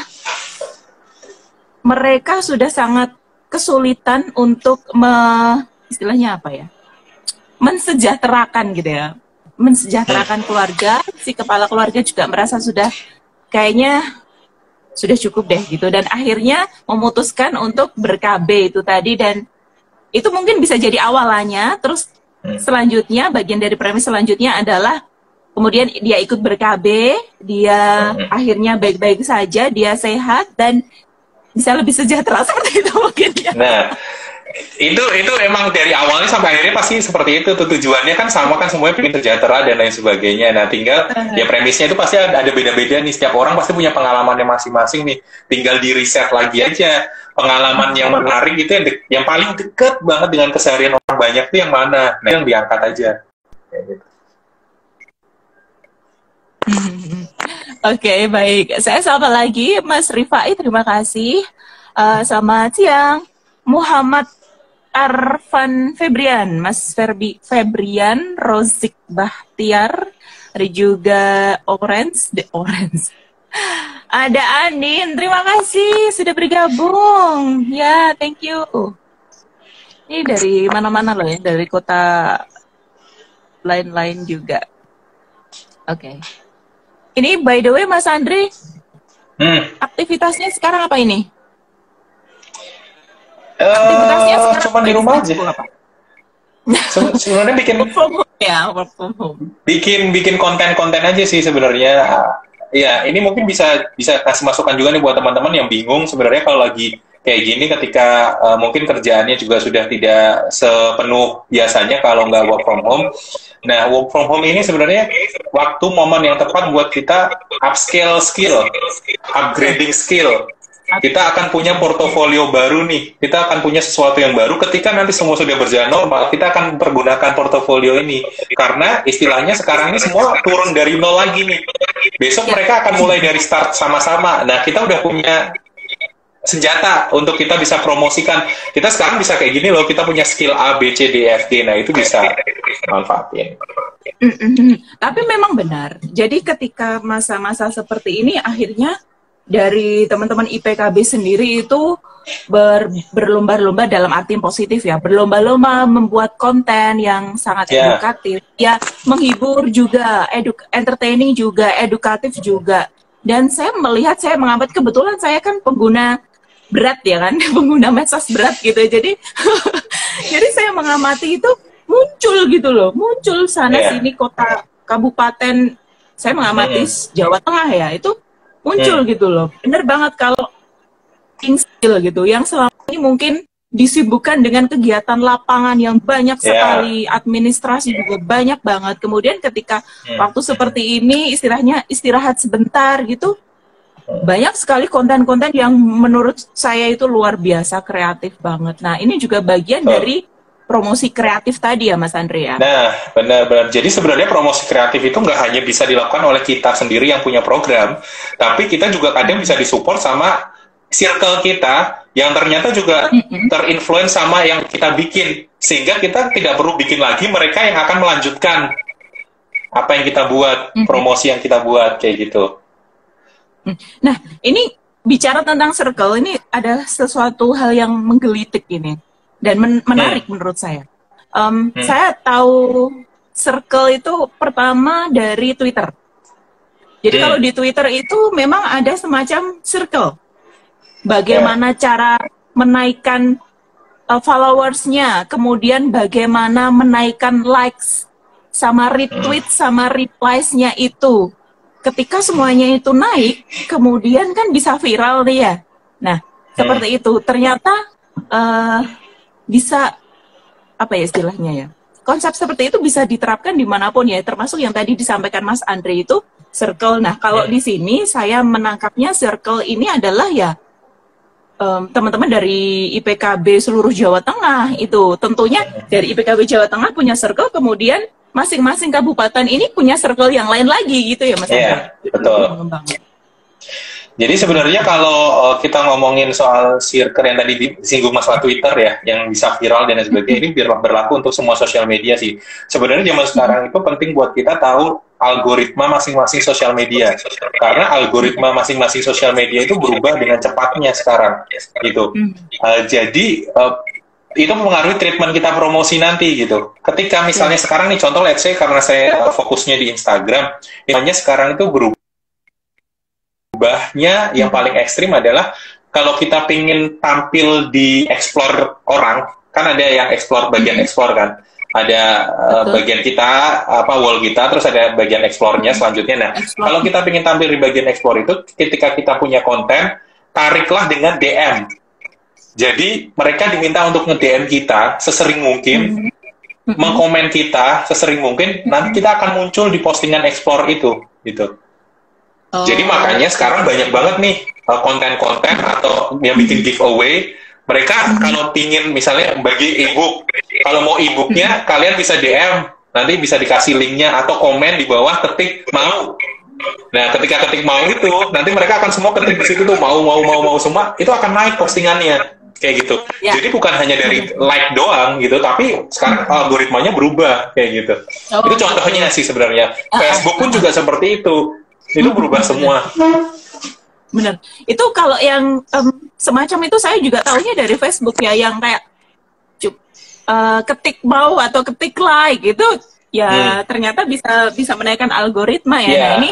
mereka sudah sangat kesulitan untuk istilahnya apa ya? Mensejahterakan gitu ya. Mensejahterakan keluarga, si kepala keluarga juga merasa sudah kayaknya sudah cukup deh gitu, dan akhirnya memutuskan untuk ber-KB itu tadi, dan itu mungkin bisa jadi awalannya. Terus selanjutnya, bagian dari premis selanjutnya adalah kemudian dia ikut ber-KB, dia akhirnya baik-baik saja, dia sehat dan bisa lebih sejahtera seperti itu mungkin ya. nah itu emang dari awalnya sampai akhirnya pasti seperti itu tuh, tujuannya kan sama kan, semuanya pengen sejahtera dan lain sebagainya. Nah tinggal ya premisnya itu pasti ada beda-beda nih, setiap orang pasti punya pengalamannya masing-masing nih, tinggal di riset lagi aja pengalaman yang menarik itu yang paling deket banget dengan keseharian orang banyak tuh yang mana, nah yang diangkat aja kayak gitu. Oke, baik. Saya sapa lagi Mas Rifai, terima kasih. Selamat siang Muhammad Arfan Febrian, Mas Febrian, Rozik Bahtiar, ada juga The Orange. Ada Anin, terima kasih sudah bergabung. Ya, thank you. Ini dari mana-mana loh ya, dari kota lain-lain juga. Oke. Ini by the way Mas Andre, aktivitasnya sekarang apa ini? Aktivitasnya sekarang cuma di rumah aja. Sebenarnya bikin konten-konten aja sih sebenarnya. Ya, ini mungkin bisa kasih masukan juga nih buat teman-teman yang bingung sebenarnya kalau lagi kayak gini, ketika mungkin kerjaannya juga sudah tidak sepenuh biasanya kalau nggak work from home. Nah, work from home ini sebenarnya waktu momen yang tepat buat kita upscale skill, upgrading skill. Kita akan punya portofolio baru nih, kita akan punya sesuatu yang baru ketika nanti semua sudah berjalan normal, kita akan pergunakan portofolio ini. Karena istilahnya sekarang ini semua turun dari nol lagi nih. Besok mereka akan mulai dari start sama-sama. Nah, kita udah punya senjata untuk kita bisa promosikan. Kita sekarang bisa kayak gini loh, kita punya skill A, B, C, D, F, G. Nah, itu bisa manfaatin. Tapi memang benar. Jadi ketika masa-masa seperti ini, akhirnya dari teman-teman IPKB sendiri itu berlomba-lomba dalam arti positif ya, berlomba-lomba membuat konten yang sangat edukatif, ya menghibur juga, entertaining juga, edukatif juga. Dan saya mengamati, kebetulan saya kan pengguna berat ya kan, pengguna medsos berat gitu. Jadi jadi saya mengamati itu muncul gitu loh, muncul sana sini kota kabupaten. Saya mengamati Jawa Tengah ya, itu muncul gitu loh. Bener banget kalau skill gitu, yang selama ini mungkin disibukkan dengan kegiatan lapangan yang banyak sekali, administrasi juga banyak banget. Kemudian ketika waktu seperti ini, istilahnya istirahat sebentar gitu, banyak sekali konten-konten yang menurut saya itu luar biasa kreatif banget. Nah, ini juga bagian dari promosi kreatif tadi ya Mas Andre ya? Nah, benar-benar. Jadi sebenarnya promosi kreatif itu nggak hanya bisa dilakukan oleh kita sendiri yang punya program, tapi kita juga kadang bisa disupport sama circle kita yang ternyata juga terinfluence sama yang kita bikin, sehingga kita tidak perlu bikin lagi, mereka yang akan melanjutkan apa yang kita buat, promosi yang kita buat, kayak gitu. Nah, ini bicara tentang circle, ini ada sesuatu hal yang menggelitik ini. Dan menarik menurut saya. Saya tahu circle itu pertama dari Twitter. Jadi kalau di Twitter itu memang ada semacam circle. Bagaimana cara menaikkan followersnya, kemudian bagaimana menaikkan likes, sama retweet, sama replies-nya itu. Ketika semuanya itu naik, kemudian kan bisa viral nih ya. Nah, seperti itu. Ternyata bisa, apa ya istilahnya ya, konsep seperti itu bisa diterapkan dimanapun ya, termasuk yang tadi disampaikan Mas Andre itu, Circle. Nah, kalau di sini saya menangkapnya circle ini adalah ya teman-teman dari IPKB seluruh Jawa Tengah itu. Tentunya dari IPKB Jawa Tengah punya circle, kemudian masing-masing kabupaten ini punya circle yang lain lagi gitu ya Mas Andri? Iya, betul. Jadi sebenarnya kalau kita ngomongin soal circle yang tadi disinggung masalah Twitter ya, yang bisa viral dan sebagainya, ini berlaku untuk semua sosial media sih. Sebenarnya zaman sekarang itu penting buat kita tahu algoritma masing-masing sosial media, karena algoritma masing-masing sosial media itu berubah dengan cepatnya sekarang, gitu. Jadi itu mempengaruhi treatment kita promosi nanti gitu. Ketika misalnya sekarang nih contoh, let's say karena saya fokusnya di Instagram, misalnya sekarang itu berubahnya yang paling ekstrim adalah kalau kita pingin tampil di explore orang, kan ada yang explore, bagian explore kan, ada bagian kita, wall kita, terus ada bagian explore-nya selanjutnya. Nah, kalau kita pingin tampil di bagian explore itu, ketika kita punya konten, tariklah dengan DM. Jadi mereka diminta untuk nge-DM kita sesering mungkin, mengkomen kita sesering mungkin, nanti kita akan muncul di postingan explore itu, gitu. Jadi makanya sekarang banyak banget nih konten-konten atau yang bikin giveaway. Mereka kalau pingin misalnya bagi ebook, kalau mau ebooknya kalian bisa DM, nanti bisa dikasih linknya atau komen di bawah, ketik mau. Nah, ketika ketik mau itu, nanti mereka akan semua ketik di situ tuh mau semua, itu akan naik postingannya. Kayak gitu. Jadi bukan hanya dari like doang gitu, tapi sekarang algoritmanya berubah kayak gitu. Itu contohnya sih sebenarnya. Facebook pun juga seperti itu. Itu berubah semua. Bener. Itu kalau yang semacam itu saya juga tahunya dari Facebook ya, yang kayak ketik mau atau ketik like itu ya ternyata bisa menaikkan algoritma ya. Nah, ini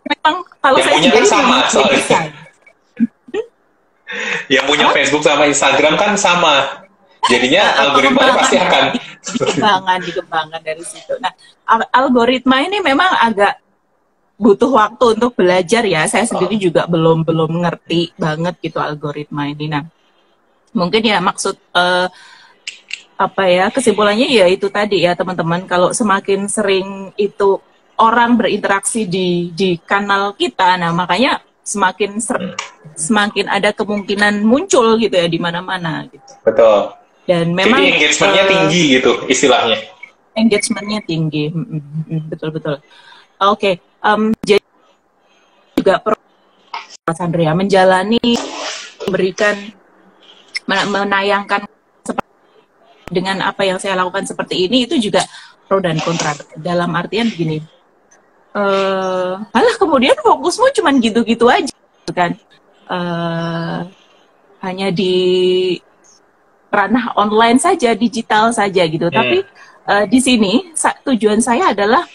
memang kalau yang saya punya kan sama soalnya. Yang punya Facebook sama Instagram kan sama, jadinya algoritmanya pasti akan dikembangkan dari situ. Nah, algoritma ini memang agak butuh waktu untuk belajar ya. Saya sendiri juga belum ngerti banget gitu algoritma ini. Nah, mungkin ya maksud kesimpulannya ya itu tadi ya teman-teman, kalau semakin sering itu orang berinteraksi di kanal kita, nah makanya semakin ada kemungkinan muncul gitu ya di mana-mana gitu. Betul. Dan memang jadi engagementnya tinggi gitu istilahnya. Engagementnya tinggi, betul-betul. Oke, jadi juga Mas Andrea menjalani, menayangkan dengan apa yang saya lakukan seperti ini, itu juga pro dan kontra. Dalam artian begini, malah kemudian fokusmu cuman gitu-gitu aja kan, hanya di ranah online saja, digital saja gitu. Tapi di sini tujuan saya adalah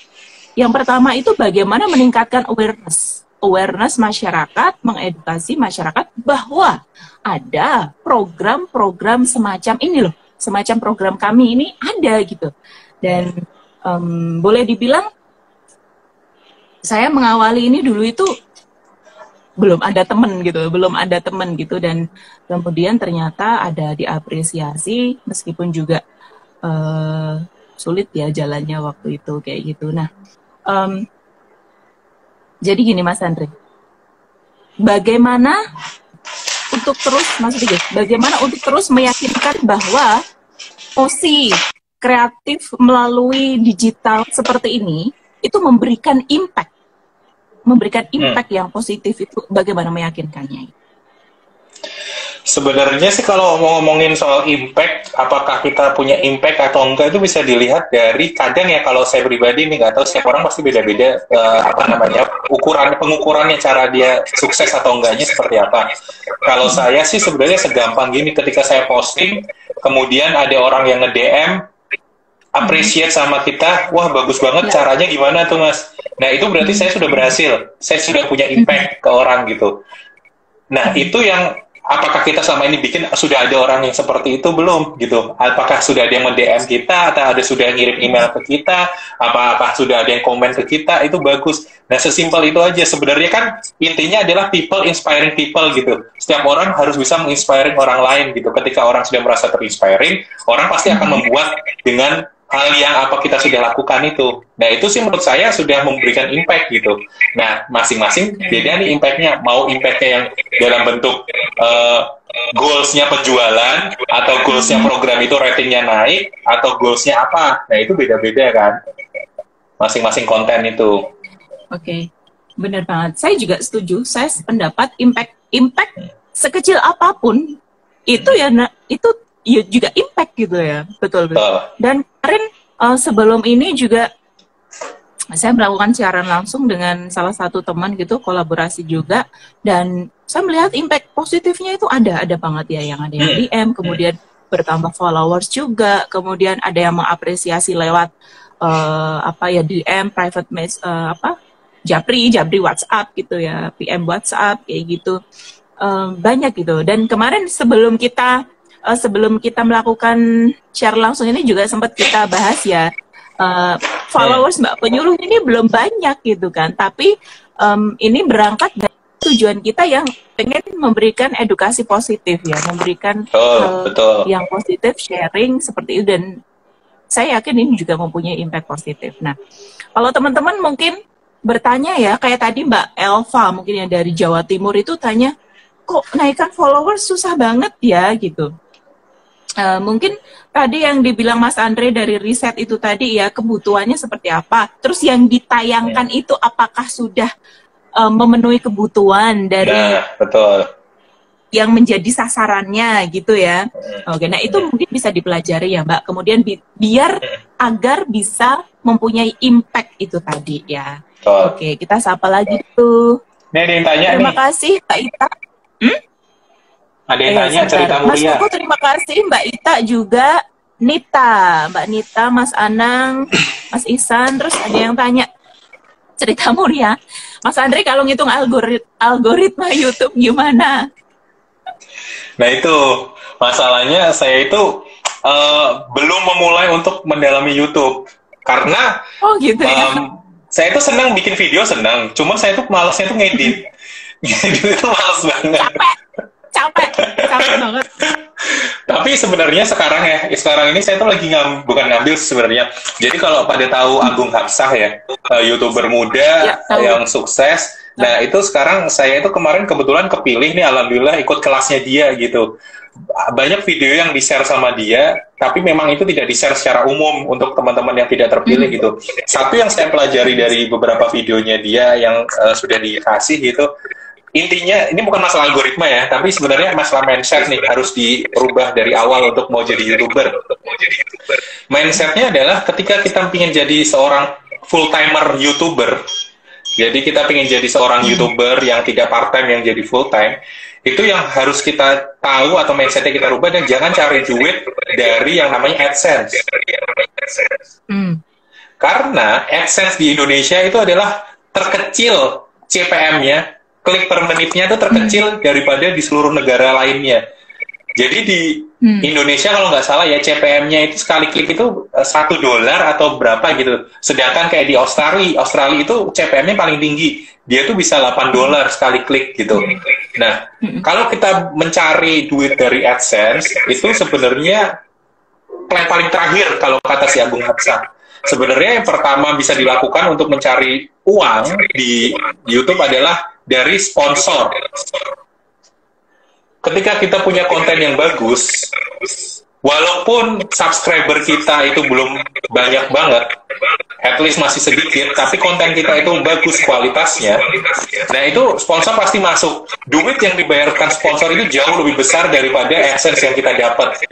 yang pertama itu bagaimana meningkatkan awareness masyarakat, mengedukasi masyarakat bahwa ada program-program semacam ini loh, semacam program kami ini ada gitu. Dan boleh dibilang saya mengawali ini dulu itu belum ada teman gitu, dan kemudian ternyata ada diapresiasi meskipun juga sulit ya jalannya waktu itu kayak gitu. Nah, jadi gini Mas Andri, bagaimana untuk terus meyakinkan bahwa posisi kreatif melalui digital seperti ini itu memberikan impact yang positif, itu bagaimana meyakinkannya? Sebenarnya sih kalau mau ngomongin soal impact, apakah kita punya impact atau enggak, itu bisa dilihat dari, kadang ya kalau saya pribadi nih, nggak tahu setiap orang pasti beda-beda pengukurannya, cara dia sukses atau enggaknya seperti apa. Kalau saya sih sebenarnya segampang gini, ketika saya posting, kemudian ada orang yang nge-DM, appreciate sama kita, wah bagus banget caranya, gimana tuh Mas? Nah itu berarti saya sudah berhasil, saya sudah punya impact ke orang gitu. Nah itu yang, apakah kita selama ini bikin, sudah ada orang yang seperti itu belum gitu? Apakah sudah ada yang nge-DM kita, atau sudah ngirim email ke kita, apakah sudah ada yang komen ke kita, itu bagus. Nah sesimpel itu aja, sebenarnya kan intinya adalah people inspiring people gitu. Setiap orang harus bisa menginspiring orang lain gitu. Ketika orang sudah merasa terinspiring, orang pasti akan membuat dengan hal yang apa kita sudah lakukan itu. Nah, itu sih menurut saya sudah memberikan impact gitu. Nah, masing-masing beda nih impact-nya. Mau impact-nya yang dalam bentuk goals-nya penjualan, atau goals-nya program itu ratingnya naik, atau goals-nya apa. Nah, itu beda-beda kan. Masing-masing konten itu. Oke, benar banget. Saya juga setuju. Saya sependapat impact sekecil apapun itu ya, itu ya juga impact gitu ya, betul. Dan kemarin sebelum ini juga saya melakukan siaran langsung dengan salah satu teman gitu, kolaborasi juga, dan saya melihat impact positifnya itu ada banget ya, yang ada yang DM, kemudian bertambah followers juga, kemudian ada yang mengapresiasi lewat DM, private message, Japri WhatsApp gitu ya, PM WhatsApp kayak gitu, banyak gitu. Dan kemarin sebelum kita melakukan share langsung ini juga sempat kita bahas ya, followers Mbak Penyuluh ini belum banyak gitu kan, tapi ini berangkat dari tujuan kita yang pengen memberikan edukasi positif ya, memberikan betul. Yang positif, sharing seperti itu, dan saya yakin ini juga mempunyai impact positif. Nah, kalau teman-teman mungkin bertanya ya, kayak tadi Mbak Elva mungkin yang dari Jawa Timur itu tanya, kok naikkan followers susah banget ya gitu. Mungkin tadi yang dibilang Mas Andre dari riset itu tadi ya, kebutuhannya seperti apa, terus yang ditayangkan itu apakah sudah memenuhi kebutuhan dari betul, yang menjadi sasarannya gitu ya. Oke, nah itu mungkin bisa dipelajari ya Mbak, kemudian biar agar bisa mempunyai impact itu tadi ya. Oke, kita sapa lagi tuh. Ini ada yang tanya. Terima kasih Mbak Ita. Ada yang tanya cerita Mas mulia. Kuku, terima kasih Mbak Ita juga, Mbak Nita, Mas Anang, Mas Isan, terus ada yang tanya cerita mulia. Mas Andre kalau ngitung algoritma YouTube gimana? Nah itu masalahnya, saya itu belum memulai untuk mendalami YouTube karena gitu ya. Saya itu senang bikin video, cuma saya itu malasnya itu ngedit. Ngedit itu malas banget. Capek banget. Tapi sebenarnya sekarang ini saya tuh lagi bukan ngambil sebenarnya. Jadi kalau pada tahu Agung Hapsah ya, YouTuber muda yang sukses. Nah itu sekarang saya itu kemarin kebetulan kepilih nih, alhamdulillah ikut kelasnya dia gitu. Banyak video yang di-share sama dia, tapi memang itu tidak di-share secara umum untuk teman-teman yang tidak terpilih gitu. Satu yang saya pelajari dari beberapa videonya dia yang sudah dikasih gitu, intinya ini bukan masalah algoritma ya, tapi sebenarnya masalah mindset nih, harus dirubah dari awal untuk mau jadi YouTuber. Mindsetnya adalah ketika kita ingin jadi seorang full-timer YouTuber, jadi kita ingin jadi seorang YouTuber yang tidak part-time, yang jadi full-time, itu yang harus kita tahu atau mindsetnya kita rubah, dan jangan cari duit dari yang namanya AdSense. Karena AdSense di Indonesia itu adalah terkecil CPM-nya, klik per menitnya itu terkecil daripada di seluruh negara lainnya. Jadi di Indonesia kalau nggak salah ya, CPM-nya itu sekali klik itu $1 atau berapa gitu. Sedangkan kayak di Australia itu CPM-nya paling tinggi. Dia tuh bisa $8 sekali klik gitu. Nah, kalau kita mencari duit dari AdSense, itu sebenarnya plan paling terakhir kalau kata si Agung Hapsah. Sebenarnya yang pertama bisa dilakukan untuk mencari uang di YouTube adalah dari sponsor. Ketika kita punya konten yang bagus, walaupun subscriber kita itu belum banyak banget, at least masih sedikit, tapi konten kita itu bagus kualitasnya, nah itu sponsor pasti masuk. Duit yang dibayarkan sponsor itu jauh lebih besar daripada AdSense yang kita dapat.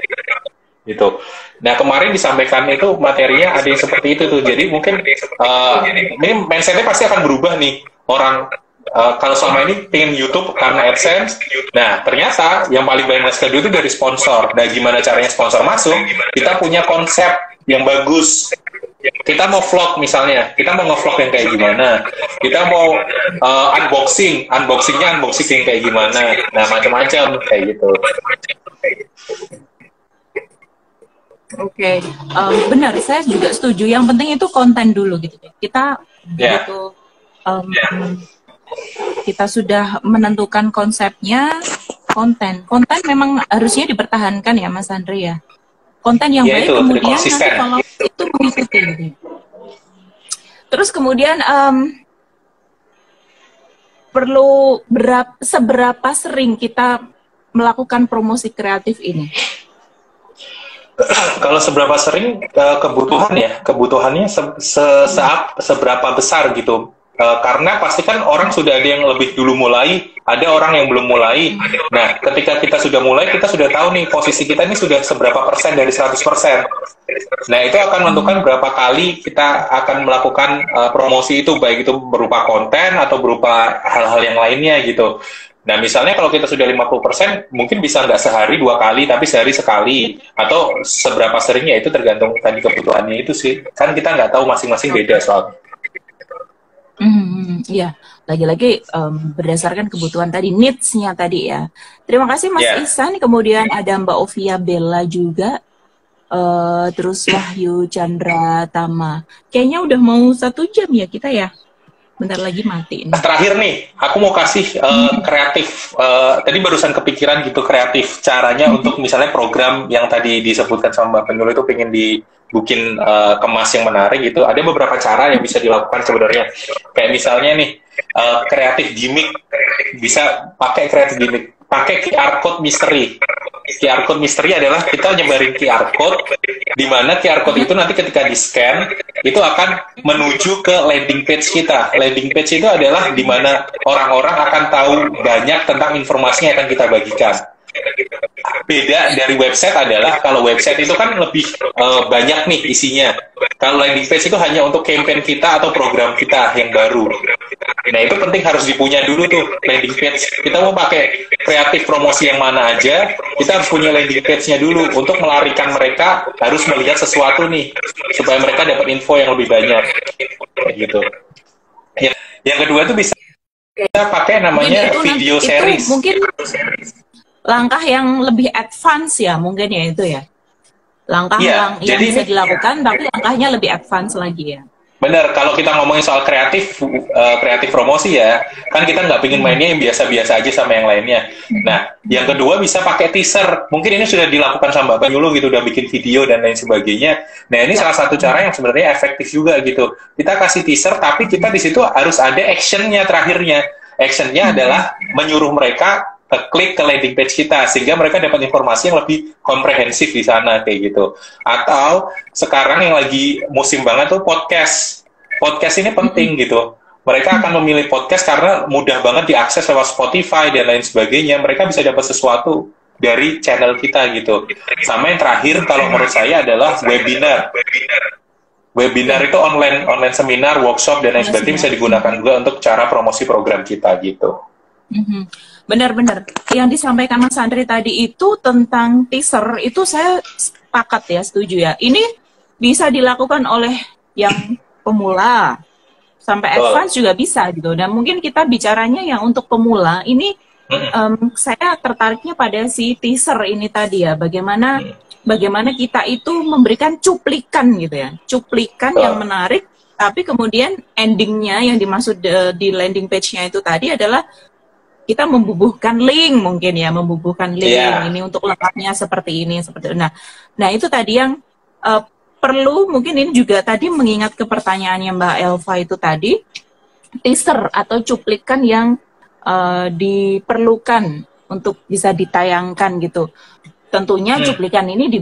Gitu. Nah kemarin disampaikan itu materinya ada yang seperti itu tuh. Jadi mungkin ini mindsetnya pasti akan berubah nih orang. Kalau selama ini pengen YouTube karena AdSense, nah ternyata yang paling banyak ngasih duit itu dari sponsor. Nah gimana caranya sponsor masuk? Kita punya konsep yang bagus. Kita mau vlog misalnya, kita mau nge-vlog yang kayak gimana? Kita mau unboxingnya yang kayak gimana? Nah macam-macam kayak gitu. Oke, benar. Saya juga setuju. Yang penting itu konten dulu gitu. Kita begitu. Kita sudah menentukan konsepnya, konten memang harusnya dipertahankan ya Mas Andre ya. konten yang ya baik itu, kemudian nanti konsisten. kalau itu mengikuti gitu. Terus kemudian seberapa sering kita melakukan promosi kreatif ini? Kalau seberapa sering, kebutuhannya seberapa besar gitu. Karena pasti kan orang sudah ada yang lebih dulu mulai, ada orang yang belum mulai. Nah, ketika kita sudah mulai, kita sudah tahu nih posisi kita ini sudah seberapa persen dari 100%. Nah, itu akan menentukan berapa kali kita akan melakukan promosi itu, baik itu berupa konten atau berupa hal-hal yang lainnya gitu. Nah, misalnya kalau kita sudah 50%, mungkin bisa nggak sehari 2 kali, tapi sehari sekali. Atau seberapa seringnya itu tergantung tadi kebutuhannya itu sih. Kan kita nggak tahu masing-masing beda soalnya. Iya, lagi-lagi berdasarkan kebutuhan tadi, needs-nya tadi ya. Terima kasih Mas Ihsan, kemudian ada Mbak Ovia Bella juga, terus Wahyu Chandra Tama. Kayaknya udah mau 1 jam ya kita ya. Bentar lagi mati ini. Terakhir nih, aku mau kasih kreatif. Tadi barusan kepikiran gitu kreatif caranya untuk misalnya program yang tadi disebutkan sama Mbak Penul itu pengen dibikin kemas yang menarik gitu. Ada beberapa cara yang bisa dilakukan sebenarnya. Kayak misalnya nih, kreatif gimmick, bisa pakai kreatif gimmick. Pakai QR code misteri. QR code misteri adalah kita nyebarin QR code, di mana QR code itu nanti ketika di-scan, itu akan menuju ke landing page kita. Landing page itu adalah di mana orang-orang akan tahu banyak tentang informasi yang akan kita bagikan. Beda dari website adalah, kalau website itu kan lebih banyak nih isinya. Kalau landing page itu hanya untuk campaign kita atau program kita yang baru. Nah, itu penting harus dipunya dulu tuh landing page. Kita mau pakai kreatif promosi yang mana aja, kita harus punya landing page-nya dulu untuk melarikan mereka harus melihat sesuatu nih, supaya mereka dapat info yang lebih banyak. Kayak gitu. Yang kedua tuh bisa kita pakai namanya video series. Mungkin langkah yang lebih advance ya, mungkin ya itu ya. Langkah yang bisa dilakukan, tapi langkahnya lebih advance lagi ya. Benar, kalau kita ngomongin soal kreatif promosi ya, kan kita nggak pengen mainnya yang biasa-biasa aja sama yang lainnya. Nah, yang kedua bisa pakai teaser. Mungkin ini sudah dilakukan sama Mbak Nyulu gitu, udah bikin video dan lain sebagainya. Nah, ini salah satu cara yang sebenarnya efektif juga gitu. Kita kasih teaser, tapi kita di situ harus ada action-nya terakhirnya. Action-nya adalah menyuruh mereka klik ke landing page kita, sehingga mereka dapat informasi yang lebih komprehensif di sana, kayak gitu. Atau sekarang yang lagi musim banget tuh podcast. Podcast ini penting gitu. Mereka akan memilih podcast karena mudah banget diakses lewat Spotify dan lain sebagainya. Mereka bisa dapat sesuatu dari channel kita gitu. Sama yang terakhir kalau menurut saya adalah webinar. Webinar itu online seminar, workshop dan lain sebagainya bisa digunakan juga untuk cara promosi program kita gitu. Benar-benar yang disampaikan Mas Andri tadi itu tentang teaser itu saya sepakat ya, setuju ya. Ini bisa dilakukan oleh yang pemula sampai advance juga bisa gitu. Dan mungkin kita bicaranya yang untuk pemula ini saya tertariknya pada si teaser ini tadi ya. Bagaimana kita itu memberikan cuplikan gitu ya, cuplikan yang menarik. Tapi kemudian endingnya yang dimaksud di landing page-nya itu tadi adalah kita membubuhkan link mungkin ya, ini untuk lengkapnya seperti ini, seperti itu. Nah itu tadi yang perlu, mungkin ini juga tadi mengingat ke pertanyaannya Mbak Elva itu tadi, teaser atau cuplikan yang diperlukan untuk bisa ditayangkan gitu. Tentunya cuplikan ini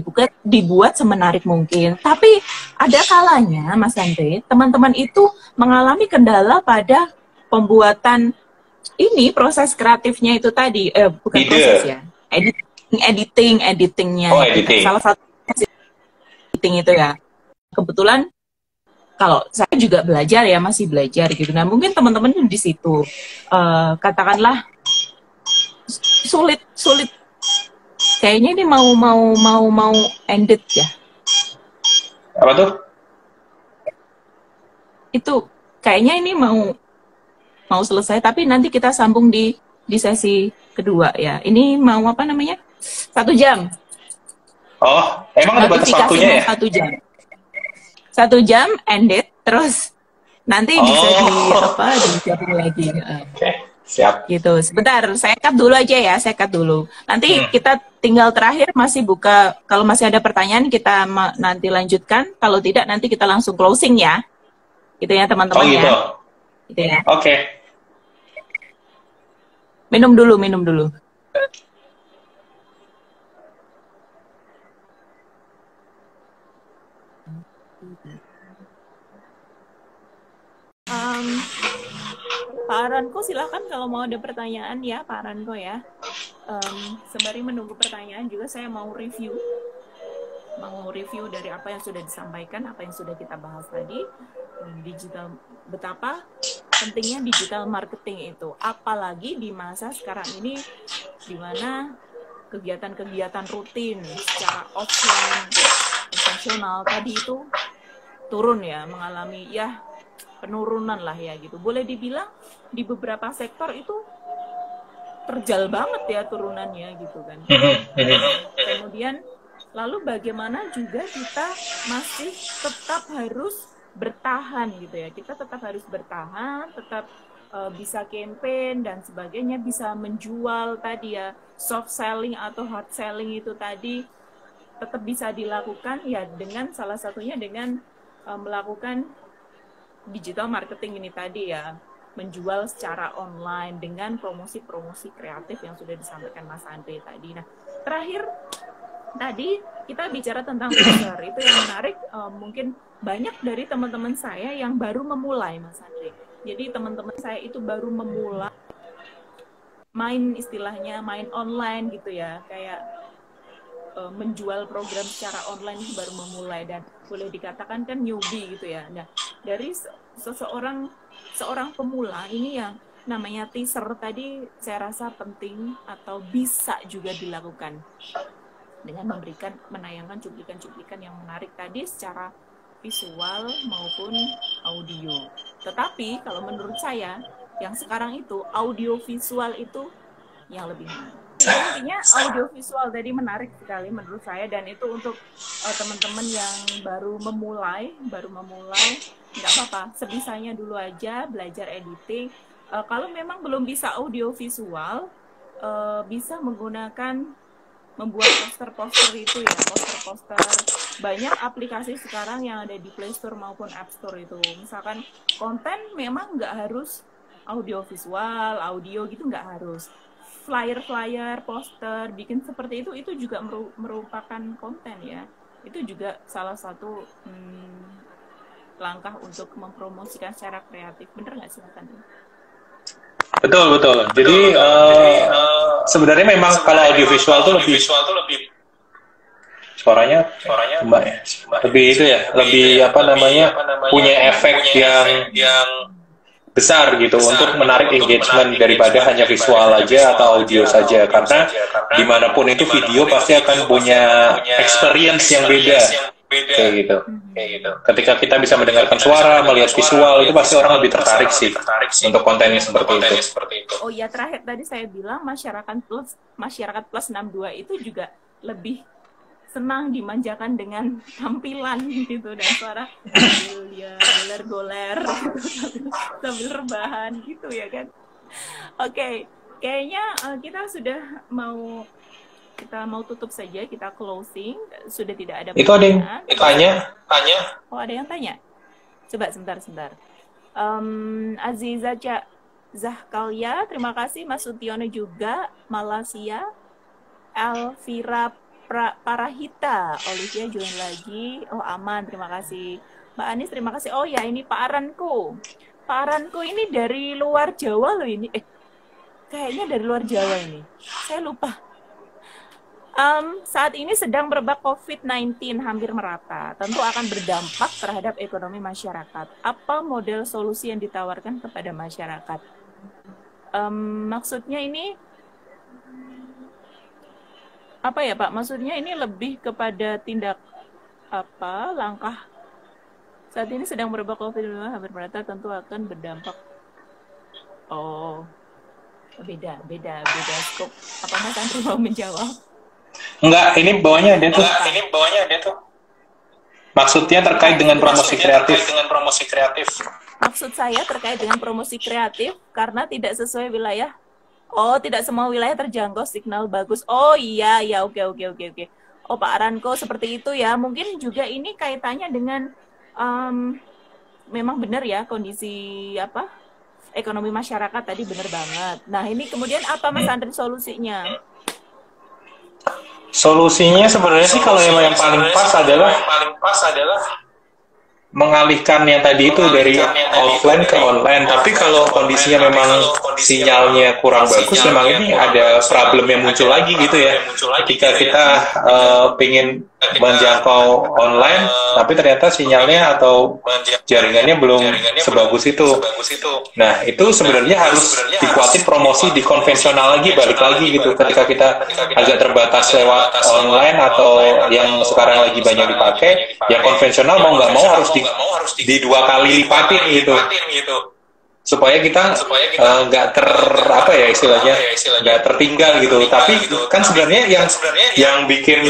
dibuat semenarik mungkin. Tapi ada kalanya, Mas Andre, teman-teman itu mengalami kendala pada pembuatan ini, proses kreatifnya itu tadi, bukan proses ya, editingnya. Editing. Salah satu editing itu ya. Kebetulan kalau saya juga belajar ya, masih belajar gitu. Nah mungkin teman-teman di situ katakanlah sulit. Kayaknya ini mau ended ya. Apa tuh? Itu kayaknya ini mau selesai, tapi nanti kita sambung di sesi kedua ya. Ini mau apa namanya? 1 jam. Oh, emang ada batas waktunya ya? 1 jam. 1 jam ended, terus nanti bisa digabung lagi. Oke. Siap. Gitu. Sebentar, saya cut dulu aja ya, saya cut dulu. Nanti kita tinggal terakhir masih buka, kalau masih ada pertanyaan kita nanti lanjutkan, kalau tidak nanti kita langsung closing ya. Gitu ya teman-teman gitu. ya. Gitu ya. Oke. Minum dulu, minum dulu. Pak Aranko silahkan kalau mau ada pertanyaan ya Pak Aranko ya. Sembari menunggu pertanyaan juga saya mau review dari apa yang sudah disampaikan, apa yang sudah kita bahas tadi, digital, betapa pentingnya digital marketing itu, apalagi di masa sekarang ini di mana kegiatan-kegiatan rutin secara offline, konvensional tadi itu turun ya, mengalami ya penurunan lah ya gitu. Boleh dibilang di beberapa sektor itu terjal banget ya turunannya gitu kan. Kemudian lalu bagaimana juga kita masih tetap harus bertahan gitu ya. Kita tetap harus bertahan, tetap bisa campaign dan sebagainya, bisa menjual tadi ya, soft selling atau hard selling itu tadi tetap bisa dilakukan ya dengan salah satunya dengan melakukan digital marketing ini tadi ya, menjual secara online dengan promosi-promosi kreatif yang sudah disampaikan Mas Andre tadi. Nah, terakhir tadi kita bicara tentang teaser, itu yang menarik, mungkin banyak dari teman-teman saya yang baru memulai Mas Andre. Jadi teman-teman saya itu baru memulai istilahnya main online gitu ya, kayak menjual program secara online itu baru memulai dan boleh dikatakan kan newbie gitu ya. Nah, dari seorang pemula ini yang namanya teaser tadi saya rasa penting atau bisa juga dilakukan dengan menayangkan cuplikan-cuplikan yang menarik tadi secara visual maupun audio. Tetapi kalau menurut saya yang sekarang itu audio visual itu yang lebih menarik. Intinya audio visual tadi menarik sekali menurut saya, dan itu untuk teman-teman yang baru memulai nggak apa-apa, sebisanya dulu aja belajar editing. Kalau memang belum bisa audio visual, bisa membuat poster-poster itu ya, poster-poster. Banyak aplikasi sekarang yang ada di Play Store maupun App Store itu. Misalkan konten memang nggak harus audio visual, audio gitu nggak harus. Flyer-flyer, poster, bikin seperti itu juga merupakan konten ya. Itu juga salah satu langkah untuk mempromosikan secara kreatif. Bener nggak sih, Mas Andri? Betul. Jadi sebenarnya memang kalau audiovisual itu lebih suaranya Mbak ya. Lebih itu ya, lebih apa namanya, punya efek yang besar gitu untuk menarik engagement daripada hanya visual aja atau audio saja, karena dimanapun itu video pasti akan punya experience yang beda kayak gitu. Ketika kita bisa mendengarkan suara, melihat visual, itu pasti orang lebih tertarik sih untuk kontennya seperti itu. Oh ya, terakhir tadi saya bilang masyarakat plus 62 itu juga lebih senang dimanjakan dengan tampilan gitu dan suara sambil ya goler-goler gitu, sambil rebahan gitu ya kan. Oke, kayaknya kita mau tutup saja, kita closing, sudah tidak ada pertanyaan. Itu ada yang tanya. Oh, ada yang tanya. Coba sebentar. Aziza Zahkalia, terima kasih. Mas Sutiono juga, Malaysia, Elvira Parahita, Olivia join lagi. Oh, aman, terima kasih. Mbak Anis, terima kasih. Oh ya, ini Pak Aranko. Pak Aranko ini dari luar Jawa loh ini. Kayaknya dari luar Jawa ini. Saya lupa. Saat ini sedang merebak COVID-19 hampir merata. Tentu akan berdampak terhadap ekonomi masyarakat. Apa model solusi yang ditawarkan kepada masyarakat? Maksudnya ini apa ya Pak? Maksudnya ini lebih kepada tindak langkah saat ini sedang merebak COVID-19 hampir merata, tentu akan berdampak. Oh, beda skop. Apa Mas Andri mau menjawab? Enggak, ini bawahnya ada tuh. Maksudnya terkait dengan promosi kreatif. Maksud saya terkait dengan promosi kreatif karena tidak sesuai wilayah. Oh, tidak semua wilayah terjangkau signal bagus. Oh iya, ya, oke, oke, oke, oke. Oh, Pak Aranko seperti itu ya. Mungkin juga ini kaitannya dengan memang benar ya kondisi apa ekonomi masyarakat tadi benar banget. Nah, ini kemudian apa Mas Andre solusinya? Solusinya sebenarnya sih kalau yang paling pas adalah mengalihkan yang tadi itu dari offline ke online. Tapi kalau kondisinya memang sinyalnya kurang bagus, memang ini ada problem yang muncul lagi gitu ya. Ketika kita pengen menjangkau online, tapi ternyata sinyalnya atau jaringannya belum sebagus itu. Nah, itu sebenarnya harus dikuatin promosi di konvensional lagi, balik lagi gitu. Ketika kita agak terbatas lewat online atau yang sekarang lagi banyak dipakai, ya konvensional mau nggak mau harus di 2 kali lipatin gitu. Supaya kita nggak apa ya istilahnya nggak tertinggal gitu. Tapi kan sebenarnya yang bikin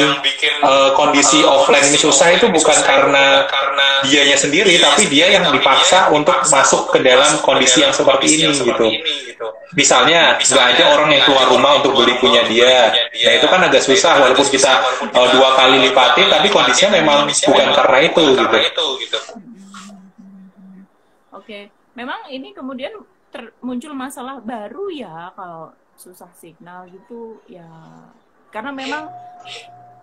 kondisi offline ini susah itu bukan karena dianya sendiri, tapi dia yang dipaksa untuk masuk ke dalam kondisi yang seperti ini gitu. Misalnya nggak ada orang yang keluar rumah untuk beli punya dia, nah itu kan agak susah walaupun kita 2 kali lipatin, tapi kondisinya memang bukan karena itu gitu. Oke. Memang ini kemudian muncul masalah baru ya kalau susah signal gitu ya, karena memang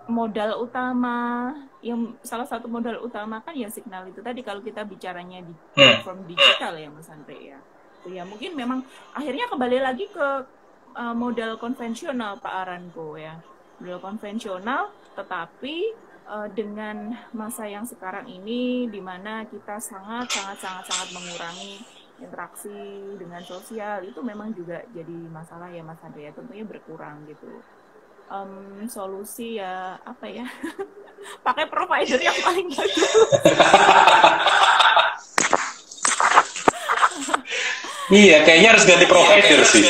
modal utama yang salah satu modal utama kan ya signal itu tadi kalau kita bicaranya di platform digital ya Mas Andre ya. Ya mungkin memang akhirnya kembali lagi ke modal konvensional Pak Aranko ya, modal konvensional tetapi dengan masa yang sekarang ini di mana kita sangat mengurangi interaksi dengan sosial, itu memang juga jadi masalah ya Mas Andre ya, tentunya berkurang gitu. Solusi ya apa ya pakai provider yang paling bagus. Iya, kayaknya harus ganti provider sih.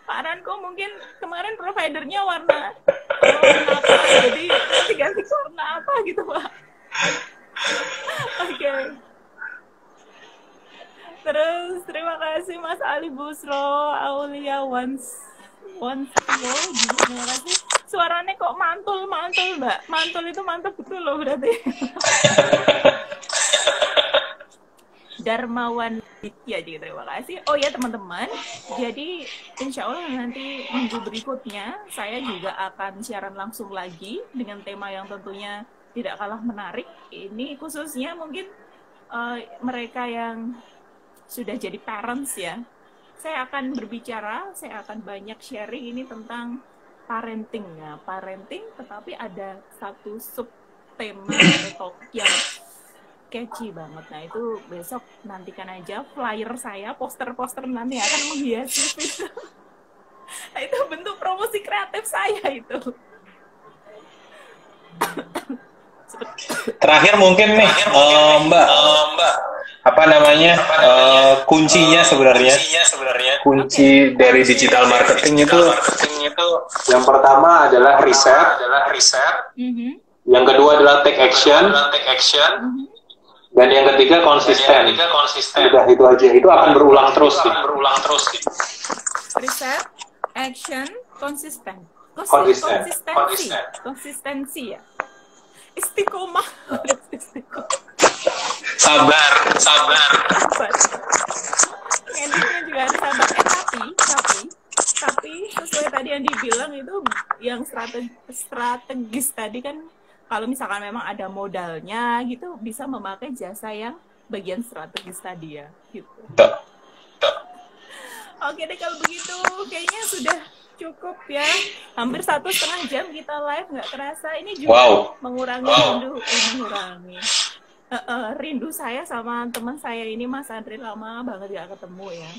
Pak Aranko mungkin kemarin providernya warna apa, jadi ganti warna apa gitu Pak. Oke. Terus terima kasih Mas Ali Busro Aulia once terima kasih. Suaranya kok mantul Mbak, mantul itu mantap betul loh berarti. Darmawan Ditya juga terima kasih. Oh ya teman-teman, jadi insya Allah nanti minggu berikutnya saya juga akan siaran langsung lagi dengan tema yang tentunya tidak kalah menarik. Ini khususnya mungkin mereka yang sudah jadi parents ya. Saya akan berbicara, saya akan banyak sharing ini tentang parenting ya, parenting, tetapi ada satu sub tema atau topik yang catchy banget. Nah itu besok nantikan aja flyer saya, poster-poster nanti akan menghiasi video. Nah, itu bentuk promosi kreatif saya itu. Terakhir mungkin nih Mbak, apa namanya kuncinya sebenarnya kunci dari digital marketing itu yang pertama adalah riset, yang kedua adalah take action, dan yang ketiga konsisten. Udah itu aja, itu akan berulang terus sih. Riset, action, konsistensi ya. Istiqomah. Sabar. Endingnya juga harus sabar. Tapi sesuai tadi yang dibilang itu yang strategis tadi kan, kalau misalkan memang ada modalnya gitu bisa memakai jasa yang bagian strategis tadi ya gitu. Oke deh kalau begitu kayaknya sudah cukup ya, hampir 1,5 jam kita live nggak kerasa. Ini juga mengurangi rindu saya sama teman saya ini Mas Andre, lama banget gak ketemu ya.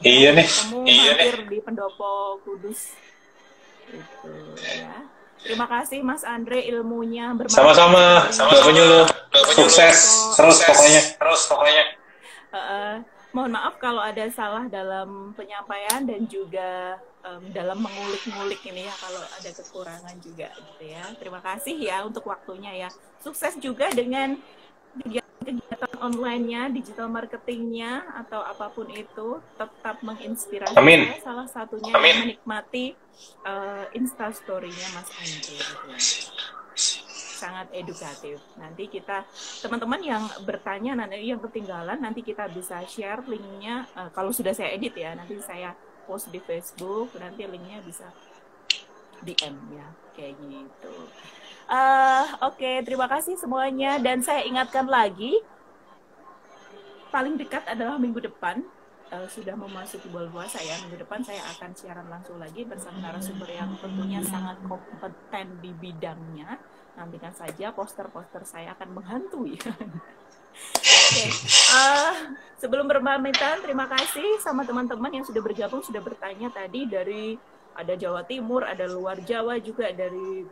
Iya nih. Hampir di Pendopo Kudus itu ya. Terima kasih Mas Andre, ilmunya bermanfaat. Sama-sama, Mbak Penyuluh. Sukses terus pokoknya. Mohon maaf kalau ada salah dalam penyampaian dan juga dalam mengulik-ngulik ini ya, kalau ada kekurangan juga gitu ya. Terima kasih ya untuk waktunya ya. Sukses juga dengan kegiatan online-nya, digital marketingnya, atau apapun itu tetap menginspirasi Amin. saya. Salah satunya yang menikmati Instastory-nya Mas Andre gitu. Sangat edukatif. Nanti kita, teman-teman yang bertanya, nanti yang ketinggalan, nanti kita bisa share linknya. Kalau sudah saya edit ya, nanti saya post di Facebook, nanti linknya bisa DM ya, kayak gitu. Oke, terima kasih semuanya. Dan saya ingatkan lagi, paling dekat adalah minggu depan. Sudah memasuki bulan puasa ya. Minggu depan saya akan siaran langsung lagi bersama narasumber yang tentunya sangat kompeten di bidangnya. Nantikan saja poster-poster saya akan menghantui. Oke, sebelum berpamitan, terima kasih sama teman-teman yang sudah bergabung, sudah bertanya tadi dari ada Jawa Timur, ada luar Jawa juga, dari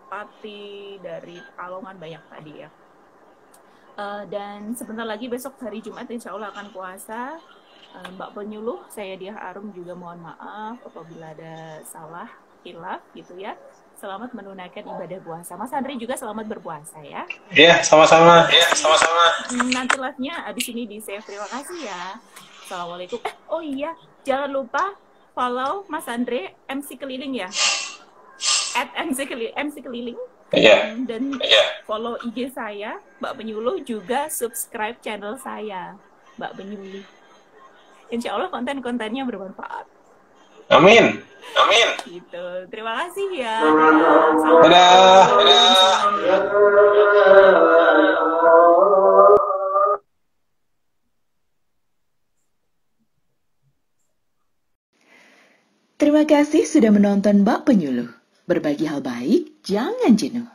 Pati, dari Pekalongan, banyak tadi ya. Dan sebentar lagi besok hari Jumat insya Allah akan puasa. Mbak Penyuluh, saya Diah Arum juga mohon maaf apabila ada salah, hilaf gitu ya. Selamat menunaikan ibadah puasa. Mas Andre juga selamat berpuasa ya. Iya, sama-sama. Nanti live-nya abis ini di save. Terima kasih ya. Assalamualaikum. Oh iya, jangan lupa follow Mas Andre MC Keliling ya. @MC Keliling. Dan follow IG saya, Mbak Penyuluh, juga subscribe channel saya, Mbak Penyuluh. Insya Allah konten-kontennya bermanfaat. Amin. Gitu. Terima kasih ya. Dadah. Terima kasih sudah menonton Mbak Penyuluh. Berbagi hal baik, jangan jenuh.